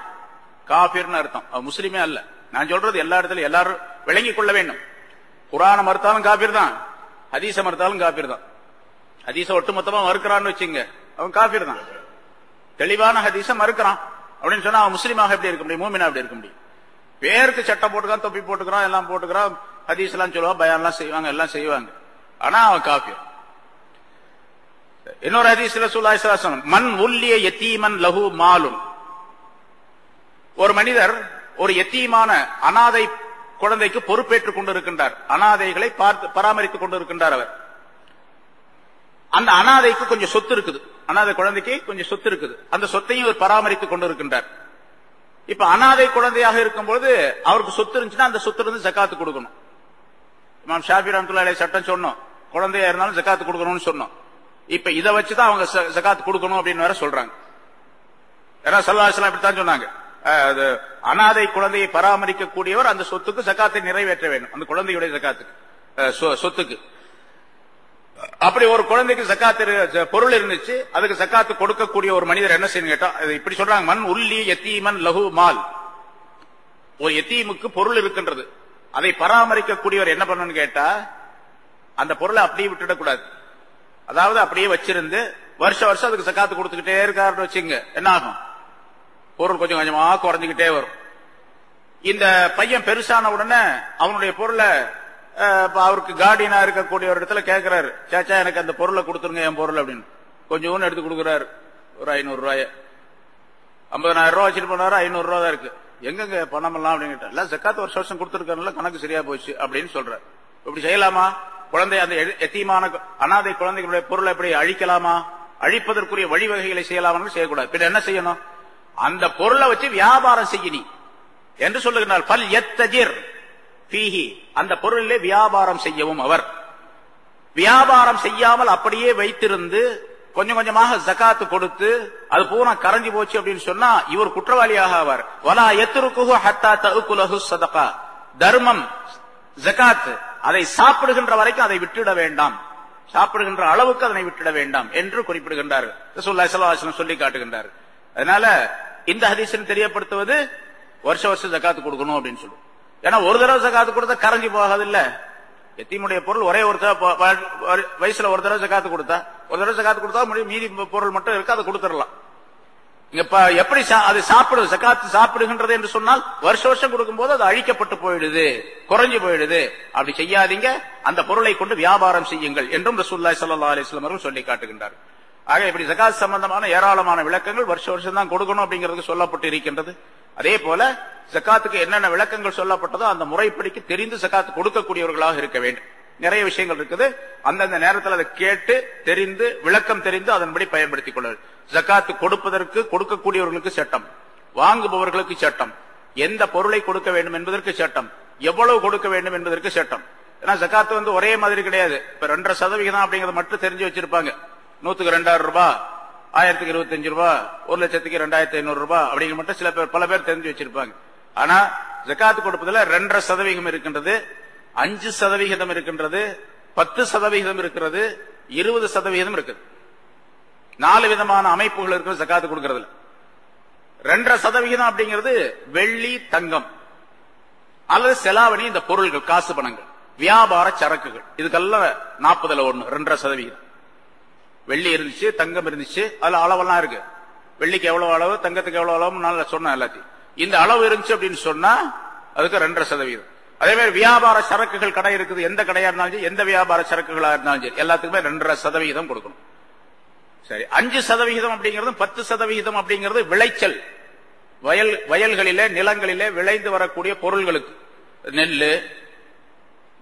காஃபிர்னு அர்த்தம், அவன் முஸ்லிமே அல்ல. நான் சொல்றது எல்லா இடத்துலயும் எல்லாரும் விளங்கிக் கொள்ள வேண்டும். குர்ஆனை மறுத்தாலும் காஃபிர் தான், ஹதீஸை மறுத்தாலும் காஃபிர் தான். ஹதீஸை ஒட்டுமொத்தமா மறுக்கிறான்னு வச்சுங்க, அவன் காஃபிர் தான். தெளிவான ஹதீஸை மறுக்கிறான் அப்படின்னு சொன்னா அவன் முஸ்லீமாக எப்படி இருக்க முடியும், மூமினா எப்படி இருக்க முடியும்? பேருக்கு சட்டை போட்டுக்கிறான், தொப்பி போட்டுக்கிறான், எல்லாம் போட்டுக்கிறான், ஹதீஸ் எல்லாம் சொல்லுவான், பயான் எல்லாம் செய்வாங்க, எல்லாம் செய்வாங்க, ஆனா அவன் காஃபிர். இன்னொரு ஹதீஸ்ல ரசூலுல்லாஹி ஸல்லல்லாஹு அலைஹி வஸல்லம் மன் உல்லிய யதீமன் லஹு மாலுன், ஒரு மனிதர் ஒரு யதீமான அனாதை குழந்தைக்கு பொறுப்பேற்றுக் கொண்டிருக்கின்றார், அனாதைகளை பராமரித்துக் கொண்டிருக்கின்றார். அவர் அந்த அனாதைக்கு கொஞ்சம் சொத்து இருக்குது, அனாதை குழந்தைக்கு கொஞ்சம் சொத்து இருக்குது, அந்த சொத்தையும் அவர் பராமரித்துக் கொண்டிருக்கின்றார். இப்ப அனாதை குழந்தையாக இருக்கும்போது அவருக்கு சொத்து இருந்துச்சுன்னா அந்த சொத்துல இருந்து ஜகாத்து கொடுக்கணும். இமாம் ஷாஃபி ரஹ்மத்துல்லாஹி அலைஹி சட்டம் சொன்னோம், குழந்தையா இருந்தாலும் ஜகாத்து கொடுக்கணும்னு சொன்னோம். இப்ப இதை வச்சுதான் அவங்க ஜகாத் கொடுக்கணும் அப்படின்னு வேற சொல்றாங்க. ஏன்னா ஸல்லல்லாஹு அலைஹி வஸல்லம் இப்படித்தான் சொன்னாங்க, அனாதை குழந்தையை பராமரிக்கக்கூடியவர் அந்த சொத்துக்கு ஜகாத்தை நிறைவேற்ற வேண்டும், அந்த குழந்தையுடைய ஜகாத்துக்கு சொத்துக்கு. அப்படி ஒரு குழந்தைக்கு ஜகாத்து பொருள் இருந்துச்சு, அதுக்கு ஜகாத்து கொடுக்கக்கூடிய ஒரு மனிதர் என்ன செய்யணும் கேட்டா, இப்படி சொல்றாங்க, மன் உல்லி யத்தீமன் லஹு மால். ஒரு யத்தீமுக்கு பொருள் இருக்கின்றது, அதை பராமரிக்கக்கூடியவர் என்ன பண்ணணும்னு கேட்டா, அந்த பொருளை அப்படியே விட்டுடக்கூடாது. அதாவது அப்படியே வச்சிருந்து வருஷம் வருஷம் அதுக்கு ஜகாத்து கொடுத்துக்கிட்டே இருக்காருன்னு வச்சுங்க, என்ன ஆகும், பொருள் கொஞ்சம் கொஞ்சமா குறைஞ்சுக்கிட்டே வரும். இந்த பையன் பெருசான உடனே அவனுடைய பொருளை அவருக்கு கார்டியனா இருக்கக்கூடிய ஒரு இடத்துல கேட்கிறாரு, சாச்சா எனக்கு அந்த பொருளை கொடுத்துருங்க என் பொருள் அப்படின்னு. கொஞ்சம் எடுத்து கொடுக்குறாரு, ஒரு 500 ரூபாய். 50,000 ரூபாய் வச்சுட்டு போனாரு, 500 ரூபா தான் இருக்கு, எங்கெங்க பணம் எல்லாம் அப்படின்னு. இல்ல ஜக்காத் வருஷம் வருஷம் கொடுத்துருக்காருல, கணக்கு சரியா போச்சு அப்படின்னு சொல்றாரு. இப்படி செய்யலாமா? குழந்தை அந்த எத்தீமான அனாதை குழந்தைகளுடைய பொருளை எப்படி அழிக்கலாமா? அழிப்பதற்குரிய வழிவகைகளை செய்யலாமா? செய்யக்கூடாது. பின்ன என்ன செய்யணும்? அந்த பொருளை வச்சு வியாபாரம் செய்யணும் என்று சொல்லுகிறார். பல் யத்தஜிர் ஃபீஹி, அந்த பொருளிலே வியாபாரம் செய்யவும். அவர் வியாபாரம் செய்யாமல் அப்படியே வைத்திருந்து கொஞ்சம் கொஞ்சமாக ஜகாத்து கொடுத்து அது பூரா கரைஞ்சு போச்சு அப்படின்னு சொன்னா இவர் குற்றவாளியாக ஆவார். வலா யத்ருகுஹு ஹத்தா தஅகுலஹு ஸதகா, தர்மம் ஜகாத் அதை சாப்பிடுகின்ற வரைக்கும் அதை விட்டுட வேண்டாம், சாப்பிடுகின்ற அளவுக்கு அதனை விட்டுட வேண்டாம் என்று குறிப்பிடுகின்றார் ரசூலுல்லாஹி ஸல்லல்லாஹு அலைஹி வஸல்லம் சொல்லி காட்டுகின்றார். அதனால இந்த ஹதீஸின் தெரியப்படுத்துவது வருஷ வருஷம் ஜகாத்து கொடுக்கணும் அப்படின்னு சொல்லுவோம். ஏன்னா ஒரு தடவை ஜகாத்து கொடுத்தா கரைஞ்சி போகாது இல்ல. எத்தீமுடைய பொருள் ஒரே ஒரு வயசுல ஒரு தடவை ஜகாத்து கொடுத்தா, ஒரு தடவை ஜகாத்து கொடுத்தா மீதி பொருள் மட்டும் இருக்கு, அதை கொடுத்துடலாம். எப்படி அது சாப்பிடுது, ஜகாத்து சாப்பிடுகின்றது என்று சொன்னால் வருஷ வருஷம் கொடுக்கும் போது அது அழிக்கப்பட்டு போயிடுது, குறைஞ்சு போயிடுது. அப்படி செய்யாதீங்க, அந்த பொருளை கொண்டு வியாபாரம் செய்யுங்கள் என்றும் ரசூலுல்லாஹி ஸல்லல்லாஹு அலைஹி வஸல்லம் அவர்கள் சொல்லி காட்டுகின்றார். ஆக இப்படி ஜகாத் சம்பந்தமான ஏராளமான விளக்கங்கள் வருஷ வருஷம் தான் கொடுக்கணும் அப்படிங்கிறது சொல்லப்பட்டு இருக்கின்றது. அதே போல ஜகாத்துக்கு என்னென்ன விளக்கங்கள் சொல்லப்பட்டதோ அந்த முறைப்படிக்கு தெரிந்து ஜகாத்து கொடுக்கக்கூடியவர்களாக இருக்க வேண்டும். நிறைய விஷயங்கள் இருக்குது, அந்தந்த நேரத்தில் அதை கேட்டு தெரிந்து விளக்கம் தெரிந்து அதன்படி பயன்படுத்திக் கொள்வது. ஜகாத்து கொடுப்பதற்கு கொடுக்கக்கூடியவர்களுக்கு சட்டம், வாங்குபவர்களுக்கு சட்டம், எந்த பொருளை கொடுக்க வேண்டும் என்பதற்கு சட்டம், எவ்வளவு கொடுக்க வேண்டும் என்பதற்கு சட்டம். ஏன்னா ஜகாத்து ஒரே மாதிரி கிடையாது. இப்ப 2.5% அப்படிங்கறத மட்டும் தெரிஞ்சு வச்சிருப்பாங்க. 100க்கு 2000 ரூபாய், 1000க்கு 25 ரூபாய், 1,00,000க்கு 2,500 ரூபாய் அப்படிங்கிற மட்டும் சில பேர் பல பேர் தெரிஞ்சு வச்சிருப்பாங்க. ஆனா ஜகாத்து கொடுப்பதில் 2.5% இருக்கின்றது, 5% இருக்கின்றது, 10% இருக்கிறது, 20% இருக்குது. 4 விதமான அமைப்புகள் இருக்கிறது ஜகாத்து கொடுக்கறதுல. 2.5% அப்படிங்கிறது வெள்ளி தங்கம் அல்லது செலாவணி, இந்த பொருள்கள் காசு பணங்கள் வியாபார சரக்குகள், இதுக்கெல்லாம் 40ல் 1 2.5%. வெள்ளி இருந்துச்சு, தங்கம் இருந்துச்சு, அதுல அளவெல்லாம் இருக்கு. வெள்ளிக்கு எவ்வளவு அளவு, தங்கத்துக்கு எவ்வளவு அளவு நான் சொன்னேன் எல்லாத்தையும். இந்த அளவு இருந்துச்சு அப்படின்னு சொன்னா அதுக்கு 2.5%. அதே மாதிரி வியாபார சரக்குகள் கடை இருக்குது, எந்த கடையா இருந்தாலும் சரி, எந்த வியாபார சரக்குகளா இருந்தாலும் சரி, எல்லாத்துக்குமே 2.5% கொடுக்கணும். சரி, 5% அப்படிங்கிறது 10% அப்படிங்கிறது விளைச்சல், வயல்களிலே நிலங்களிலே விளைந்து வரக்கூடிய பொருள்களுக்கு, நெல்லு,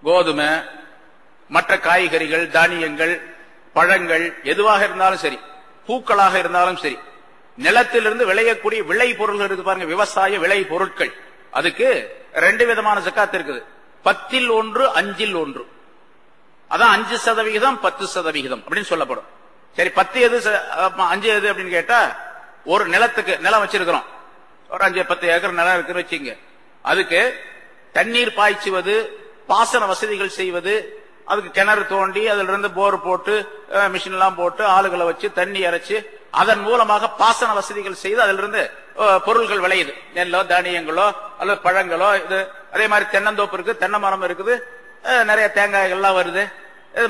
கோதுமை, மற்ற காய்கறிகள், தானியங்கள், பழங்கள், எதுவாக இருந்தாலும் சரி, பூக்களாக இருந்தாலும் சரி, நிலத்திலிருந்து விளையக்கூடிய விளை பொருள்கள் இருக்கு பாருங்க, விவசாய விளை பொருட்கள், அதுக்கு 2 விதமான ஜகாத் இருக்குது. 10ல் 1, 5ல் 1. அதான் 5%, 10% அப்படின்னு சொல்லப்படும். சரி, 10 எது 5 எது அப்படின்னு கேட்டா, ஒரு நிலத்துக்கு நிலம் வச்சிருக்கிறோம், ஒரு 5-10 ஏக்கர் நிலம் இருக்குன்னு வச்சுங்க, அதுக்கு தண்ணீர் பாய்ச்சுவது, பாசன வசதிகள் செய்வது, அதுக்கு கிணறு தோண்டி அதுல இருந்து போர் போட்டு மிஷின் எல்லாம் போட்டு ஆளுகளை வச்சு தண்ணி இறைச்சு அதன் மூலமாக பாசன வசதிகள் செய்து அதுல இருந்து பொருள்கள் விளையுது, நெல்லோ தானியங்களோ அல்லது பழங்களோ. இது அதே மாதிரி தென்னந்தோப்பு இருக்கு, தென்னை மரம் இருக்குது, நிறைய தேங்காய்கள்லாம் வருது,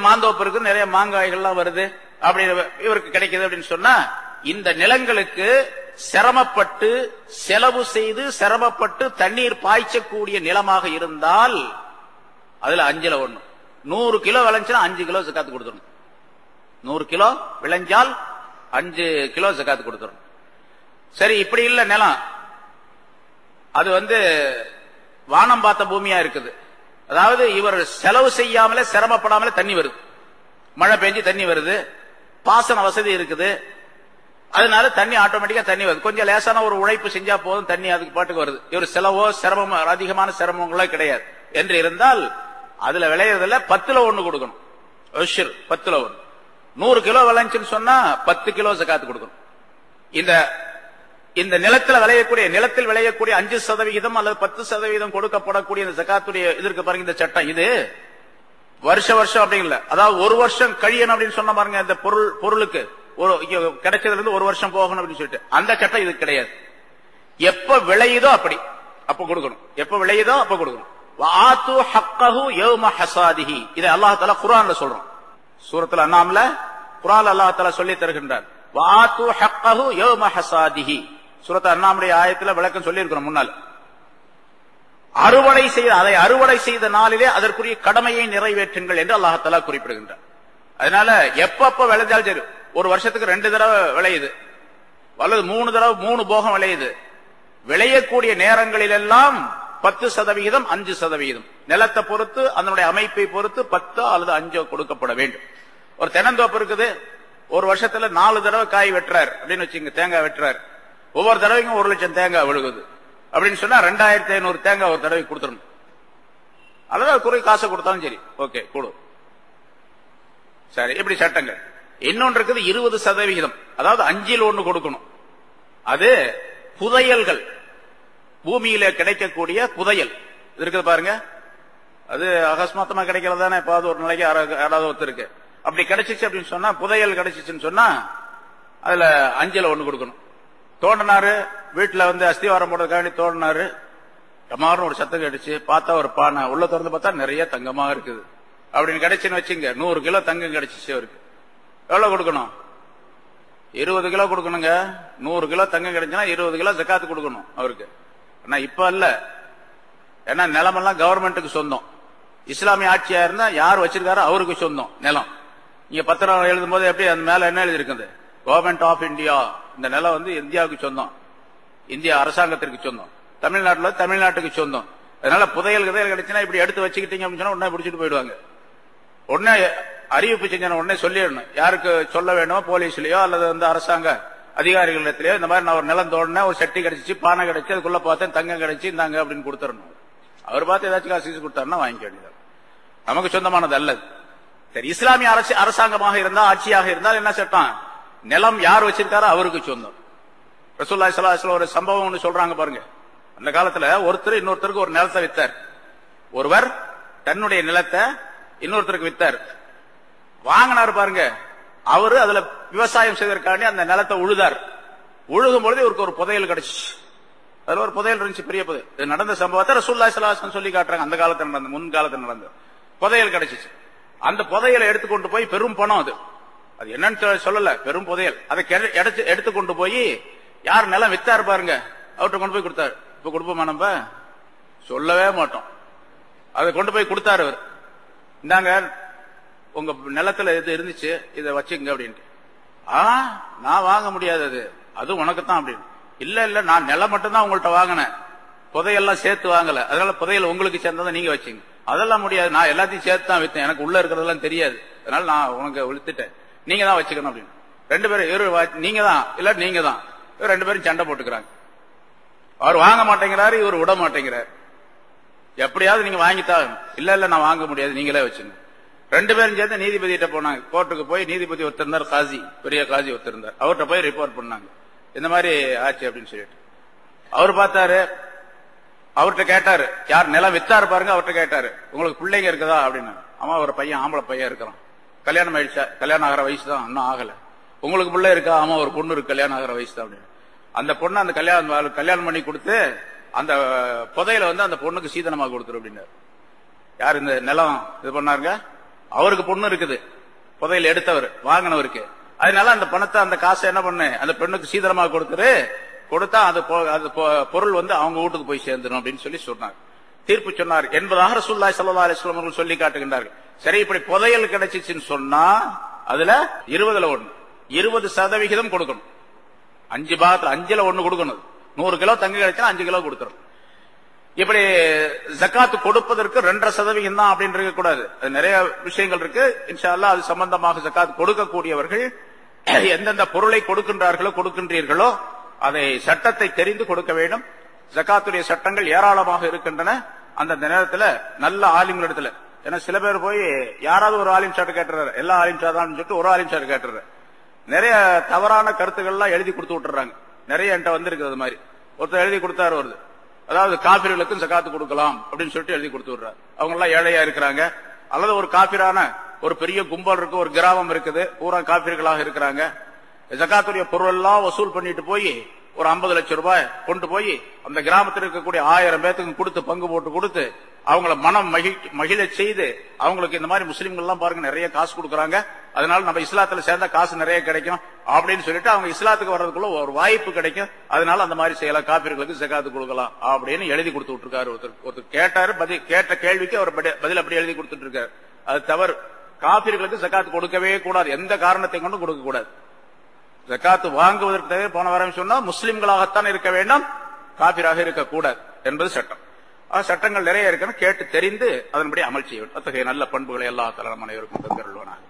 மாந்தோப்பு இருக்கு, நிறைய மாங்காய்கள்லாம் வருது, அப்படி இவருக்கு கிடைக்குது அப்படின்னு சொன்னா, இந்த நிலங்களுக்கு சிரமப்பட்டு செலவு செய்து சிரமப்பட்டு தண்ணீர் பாய்ச்சக்கூடிய நிலமாக இருந்தால் அதுல 5ல் 1. 100 கிலோ விளைஞ்சுன்னா 5 கிலோ ஜகாத்து கொடுத்துடணும். 100 கிலோ விளைஞ்சால் 5 கிலோ ஜகாத்து கொடுத்துடணும். சரி, இப்படி இல்ல நிலம், அது வானம் பார்த்த பூமியா இருக்குது, அதாவது இவர் செலவு செய்யாமலே சிரமப்படாமலே தண்ணி வருது, மழை பெஞ்சு தண்ணி வருது, பாசன வசதி இருக்குது, அதனால தண்ணி ஆட்டோமேட்டிக்கா தண்ணி வருது. கொஞ்சம் லேசான ஒரு உழைப்பு செஞ்சா போதும், தண்ணி அதுக்கு பாட்டுக்கு வருது. இவர் செலவோ சிரமம் அதிகமான சிரமங்களோ கிடையாது என்று இருந்தால் அதுல விளையறதுல 10ல் 1 கொடுக்கணும். 10ல் 1. 100 கிலோ விளைஞ்சுன்னு சொன்னா 10 கிலோ ஜகாத் கொடுக்கணும். இந்த நிலத்தில் விளையக்கூடிய 5% அல்லது 10% கொடுக்கப்படக்கூடிய இந்த ஜகாத்துடைய இதற்கு பாருங்க, இந்த சட்டம் இது வருஷம் அப்படிங்கல, அதாவது ஒரு வருஷம் கழியணும் அப்படின்னு சொன்ன பாருங்க. இந்த பொருளுக்கு கிடைச்சதுல இருந்து ஒரு வருஷம் போகணும் அப்படின்னு சொல்லிட்டு அந்த சட்டம் இது கிடையாது. எப்ப விளையுதோ அப்ப கொடுக்கணும். எப்ப விளையுதோ அப்ப கொடுக்கணும். வஆது ஹக்கஹு யௌம ஹஸாதிஹி. இதை அல்லாஹ் தஆலா குர்ஆன்ல சொல்றான். சூரத்துல் அன்ஆம்ல குர்ஆன்ல அல்லாஹ் தஆலா சொல்லி தருகின்றார். வஆது ஹக்கஹு யௌம ஹஸாதிஹி. சூரத்துல் அன்ஆமுடைய ஆயத்துல விளக்கம் சொல்லி இருக்கிறோம் முன்னால். அறுவடை செய்த நாளிலே அதற்குரிய கடமையை நிறைவேற்றுங்கள் என்று அல்லாஹ் தஆலா குறிப்பிடுகின்றார். அதனால எப்ப விளைஞ்சாலும் சரி, ஒரு வருஷத்துக்கு 2 தடவை விளையுது அல்லது 3 தடவை 3 போகம் விளையுது, விளையக்கூடிய நேரங்களில் எல்லாம் 10%, 5% நிலத்தை பொறுத்து அதனுடைய அமைப்பை பொறுத்து 10 அல்லது 5 கொடுக்கப்பட வேண்டும். ஒரு தென்னந்தோப்பு இருக்குது, ஒரு வருஷத்துல 4 தடவை காய் வெட்டுறார் அப்படின்னு வச்சுங்க, தேங்காய் வெட்டுறார். ஒவ்வொரு தடவைக்கும் 1 லட்சம் தேங்காய் விழுகுது அப்படின்னு சொன்னா 2500 தேங்காய் ஒரு தடவை கொடுத்துடணும். அல்லது குறை காசை கொடுத்தாலும் சரி, ஓகே கொடு. சரி, இப்படி சட்டங்கள். இன்னொன்று இருக்குது 20%, அதாவது 5ல் 1 கொடுக்கணும். அது புதையல்கள், பூமியில கிடைக்கக்கூடிய புதையல் இருக்குது பாருங்க. அது அகஸ்மாத்தமா கிடைக்கிறதானே, எப்பாவது ஒரு நாளைக்கு யாராவது ஒருத்தருக்கு அப்படி கிடைச்சிச்சு அப்படின்னு சொன்னா, புதையல் கிடைச்சிச்சுன்னு சொன்னா அதுல 5ல் 1 கொடுக்கணும். தோண்டினாரு, வீட்டுல அஸ்திவாரம் போடுறதுக்காண்டி தோண்டினாரு, டமாரும் ஒரு சத்தம் கிடைச்சு, பார்த்தா ஒரு பானை, உள்ள திறந்து பார்த்தா நிறைய தங்கமா இருக்குது அப்படின்னு கிடைச்சுன்னு வச்சுங்க. 100 கிலோ தங்கம் கிடைச்சிச்சு அவருக்கு. எவ்வளவு கொடுக்கணும்? 20 கிலோ கொடுக்கணுங்க. 100 கிலோ தங்கம் கிடைச்சுன்னா 20 கிலோ ஜகாத்து கொடுக்கணும் அவருக்கு. ஆனா இப்ப அல்ல, ஏன்னா நிலமெல்லாம் கவர்மெண்ட்டுக்கு சொந்தம். இஸ்லாமிய ஆட்சியா இருந்தா யார் வச்சிருக்காரோ அவருக்கு சொந்தம் நிலம். நீங்க பத்திரம் எழுதும் போது எப்படி அந்த மேல என்ன எழுதி இருக்குது? Government of India. இந்த நிலம் இந்தியாவுக்கு சொந்தம், இந்திய அரசாங்கத்திற்கு சொந்தம். தமிழ்நாட்டுல தமிழ்நாட்டுக்கு சொந்தம். அதனால புதையல் கிடைச்சுன்னா இப்படி எடுத்து வச்சுக்கிட்டீங்க அப்படின்னு சொன்னா உடனே பிடிச்சிட்டு போயிடுவாங்க. உடனே அறிவிப்பு செஞ்ச உடனே சொல்லிடணும், யாருக்கு சொல்ல வேணுமோ, போலீஸ்லயோ அல்லது அரசாங்க அதிகாரிகளிடத்திலயோ, இந்த மாதிரி நான் ஒரு நிலம் தோண்டினேன், ஒரு சட்டி கிடைச்சிச்சு, பானை கிடைச்சு, அதுக்குள்ள பார்த்தேன் தங்கம் கிடைச்சு, இந்தாங்க அப்படின்னு கொடுத்துடணும். அவர் பார்த்து ஏதாச்சும் காசு கொடுத்தாருன்னா வாங்கிக்க வேண்டியது, நமக்கு சொந்தமானது அல்லது. சரி, இஸ்லாமிய அரசாங்கமாக இருந்தா, ஆட்சியாக இருந்தால் என்ன சட்டம்? நிலம் யார் வச்சிருக்காரோ அவருக்கு சொந்தம். ரசூலுல்லாஹி ஸல்லல்லாஹு அலைஹி வஸல்லம் ஒரு சம்பவம் ஒன்று சொல்றாங்க பாருங்க. அந்த காலத்துல ஒருத்தர் இன்னொருத்தருக்கு ஒரு நிலத்தை வித்தார். ஒருவர் தன்னுடைய நிலத்தை இன்னொருத்தருக்கு வித்தார். வாங்கினார் பாருங்க, அவரு அதுல விவசாயம் செய்வதற்காண்டி அந்த நிலத்தை உழுதார். உழுகும் பொழுது இவருக்கு ஒரு புதையல் கிடைச்சிச்சு. அதுல ஒரு புதையல் இருந்துச்சு, பெரிய புதையல். இது நடந்த சம்பவத்தை ரசூலுல்லாஹி ஸல்லல்லாஹு அலைஹி வஸல்லம் சொல்லி காட்டுறாங்க. அந்த காலத்துல நடந்த, முன்காலத்தில் நடந்த புதையல் கிடைச்சிச்சு. அந்த புதையலை எடுத்துக்கொண்டு போய், பெரும் பணம் அது என்னன்னு சொல்லல, பெரும் புதையல். அதை எடுத்துக்கொண்டு போய் யார் நிலம் வித்தாரு பாருங்க, அவர்கிட்ட கொண்டு போய் கொடுத்தாரு. இப்ப கொடுப்போமா நம்ம? சொல்லவே மாட்டோம். அதை கொண்டு போய் கொடுத்தாரு அவர். இந்தாங்க உங்க நிலத்துல இது இருந்துச்சு, இதை வச்சுங்க அப்படின்ட்டு. நான் வாங்க முடியாது, அது உனக்குத்தான் அப்படின்னு. இல்ல நான் நிலம் மட்டும்தான் உங்கள்கிட்ட வாங்கினேன், புதையெல்லாம் சேர்த்து வாங்கல, அதனால புதையல் உங்களுக்கு சேர்ந்ததை நீங்க வச்சுங்க. அதெல்லாம் முடியாது, நான் எல்லாத்தையும் சேர்த்து தான் வித்தேன், எனக்கு உள்ள இருக்கிறதெல்லாம் தெரியாது, அதனால நான் உனக்கு வித்துட்டேன், நீங்க தான் வச்சுக்கணும் அப்படின்னு. 2 பேரும் நீங்க தான் இல்ல நீங்க தான், 2 பேரும் சண்டை போட்டுக்கிறாங்க. அவர் வாங்க மாட்டேங்கிறாரு, இவர் விட மாட்டேங்கிறாரு. எப்படியாவது நீங்க வாங்கித்தான். இல்ல நான் வாங்க முடியாது, நீங்களே வச்சுங்க. 2 பேரும் சேர்ந்து நீதிபதி கிட்ட போனாங்க. கோர்ட்டுக்கு போய் நீதிபதி ஒருத்தர் இருந்தார், காசி, பெரிய காசி ஒருத்தர் இருந்தார். அவர்கிட்ட போய் ரிப்போர்ட் பண்ணாங்க, இந்த மாதிரி ஆச்சு அப்படின்னு சொல்லிட்டு. அவர் பார்த்தாரு, அவர்கிட்ட கேட்டாரு, யார் நிலம் வித்தாரு பாருங்க, அவர்கிட்ட கேட்டாரு, உங்களுக்கு பிள்ளைங்க இருக்குதா அப்படின்னு. ஆமா, ஒரு பையன், ஆம்பளை பையன் இருக்கிறான், கல்யாணம் ஆயிடுச்சா? கல்யாணம் ஆகிற வயசு தான், இன்னும் ஆகல. உங்களுக்கு பிள்ளை இருக்கா? ஆமா, ஒரு பொண்ணு இருக்கு, கல்யாணம் ஆகிற வயசு தான் அப்படின்னு. அந்த பொண்ணு அந்த கல்யாணம் பண்ணி கொடுத்து அந்த புதையில அந்த பொண்ணுக்கு சீதனமாக கொடுத்துரு அப்படின்னாரு. யார் இந்த நிலம் இது பண்ணாருங்க? அவருக்கு பொண்ணு இருக்குது, புதையில எடுத்தவர், வாங்கினவருக்கு. அதனால அந்த பணத்தை, அந்த காசை என்ன பண்ணு, அந்த பெண்ணுக்கு சீதனமாக கொடுத்தா அது பொருள் அவங்க வீட்டுக்கு போய் சேர்ந்துடும் அப்படின்னு சொல்லி சொன்னார், தீர்ப்பு சொன்னார் என்பதாக ரசூலுல்லாஹி ஸல்லல்லாஹு அலைஹி வஸல்லம் அவர்கள் சொல்லி காட்டுகின்றார்கள். சரி, இப்படி புதையல் கிடைச்சிச்சுன்னு சொன்னா அதுல 20ல் 1, 20% கொடுக்கணும். 5 பாகத்துல 5ல் 1 கொடுக்கணும். 100 கிலோ தங்கம் கிடைச்சா 5 கிலோ கொடுத்துரும். இப்படி ஜகாத்து கொடுப்பதற்கு 2.5% தான் அப்படின்னு இருக்க கூடாது. அது நிறைய விஷயங்கள் இருக்கு. இன்ஷா அல்லாஹ் அது சம்பந்தமாக ஜகாத் கொடுக்கக்கூடியவர்கள் எந்தெந்த பொருளை கொடுக்கின்றீர்களோ அதை சட்டத்தை தெரிந்து கொடுக்க வேண்டும். ஜகாத்துடைய சட்டங்கள் ஏராளமாக இருக்கின்றன. அந்த நேரத்தில் நல்ல ஆலிம்களிடத்துல ஏன்னா சில பேர் போய் யாராவது ஒரு ஆலிம் ஷாட் கேட்டுறாரு, எல்லா ஆலிம் ஷாட் தான் சொல்லிட்டு ஒரு ஆலிம் ஷாட் கேட்டுறாரு. நிறைய தவறான கருத்துக்கள்லாம் எழுதி கொடுத்து விட்டுறாங்க. நிறைய என்கிட்ட வந்திருக்கிறது மாதிரி. ஒருத்தர் எழுதி கொடுத்தாரு வருது, அதாவது காபிர்களுக்கும் ஜகாத்து கொடுக்கலாம் அப்படின்னு சொல்லிட்டு எழுதி கொடுத்து விடுறாரு. அவங்க எல்லாம் ஏழையா இருக்கிறாங்க, அல்லது ஒரு காபிரான ஒரு பெரிய கும்பல் இருக்கு, ஒரு கிராமம் இருக்குது, பூரா காபிர்களாக இருக்கிறாங்க. ஜகாத்துடைய பொருள் எல்லாம் வசூல் பண்ணிட்டு போய் ஒரு 50 லட்சம் ரூபாய் கொண்டு போய் அந்த கிராமத்தில் இருக்கக்கூடிய 1000 பேத்துக்கு கொடுத்து பங்கு போட்டு கொடுத்து அவங்கள மனம் மகிழ செய்து அவங்களுக்கு இந்த மாதிரி முஸ்லீம்கள் எல்லாம் பாருங்க நிறைய காசு கொடுக்கறாங்க, அதனால நம்ம இஸ்லாத்துல சேர்ந்தா காசு நிறைய கிடைக்கும் அப்படின்னு சொல்லிட்டு அவங்க இஸ்லாத்துக்கு வர்றதுக்குள்ள ஒரு வாய்ப்பு கிடைக்கும், அதனால அந்த மாதிரி செய்யலாம், காபிர்களுக்கு ஜகாத்து கொடுக்கலாம் அப்படின்னு எழுதி கொடுத்து விட்டுருக்காரு. ஒருத்தர் கேட்டாரு, கேட்ட கேள்விக்கு அவர் பதில் அப்படி எழுதி கொடுத்துட்டு இருக்காரு. அது தவறு. காபிர்களுக்கு ஜகாத்து கொடுக்கவே கூடாது, எந்த காரணத்தை கொண்டும் கொடுக்க கூடாது. ஜகாத்து வாங்குவதற்கு தவிர போன வாரம் சொன்னா முஸ்லிம்களாகத்தான் இருக்க வேண்டும், காபிராக இருக்கக்கூடாது என்பது சட்டம். சட்டங்கள் நிறைய இருக்குன்னு கேட்டு தெரிந்து அதன்படி அமல் செய்ய வேண்டும். அத்தகைய நல்ல பண்புகளை எல்லா தலமும் அனைவருக்கும் தந்தருள்வானாக.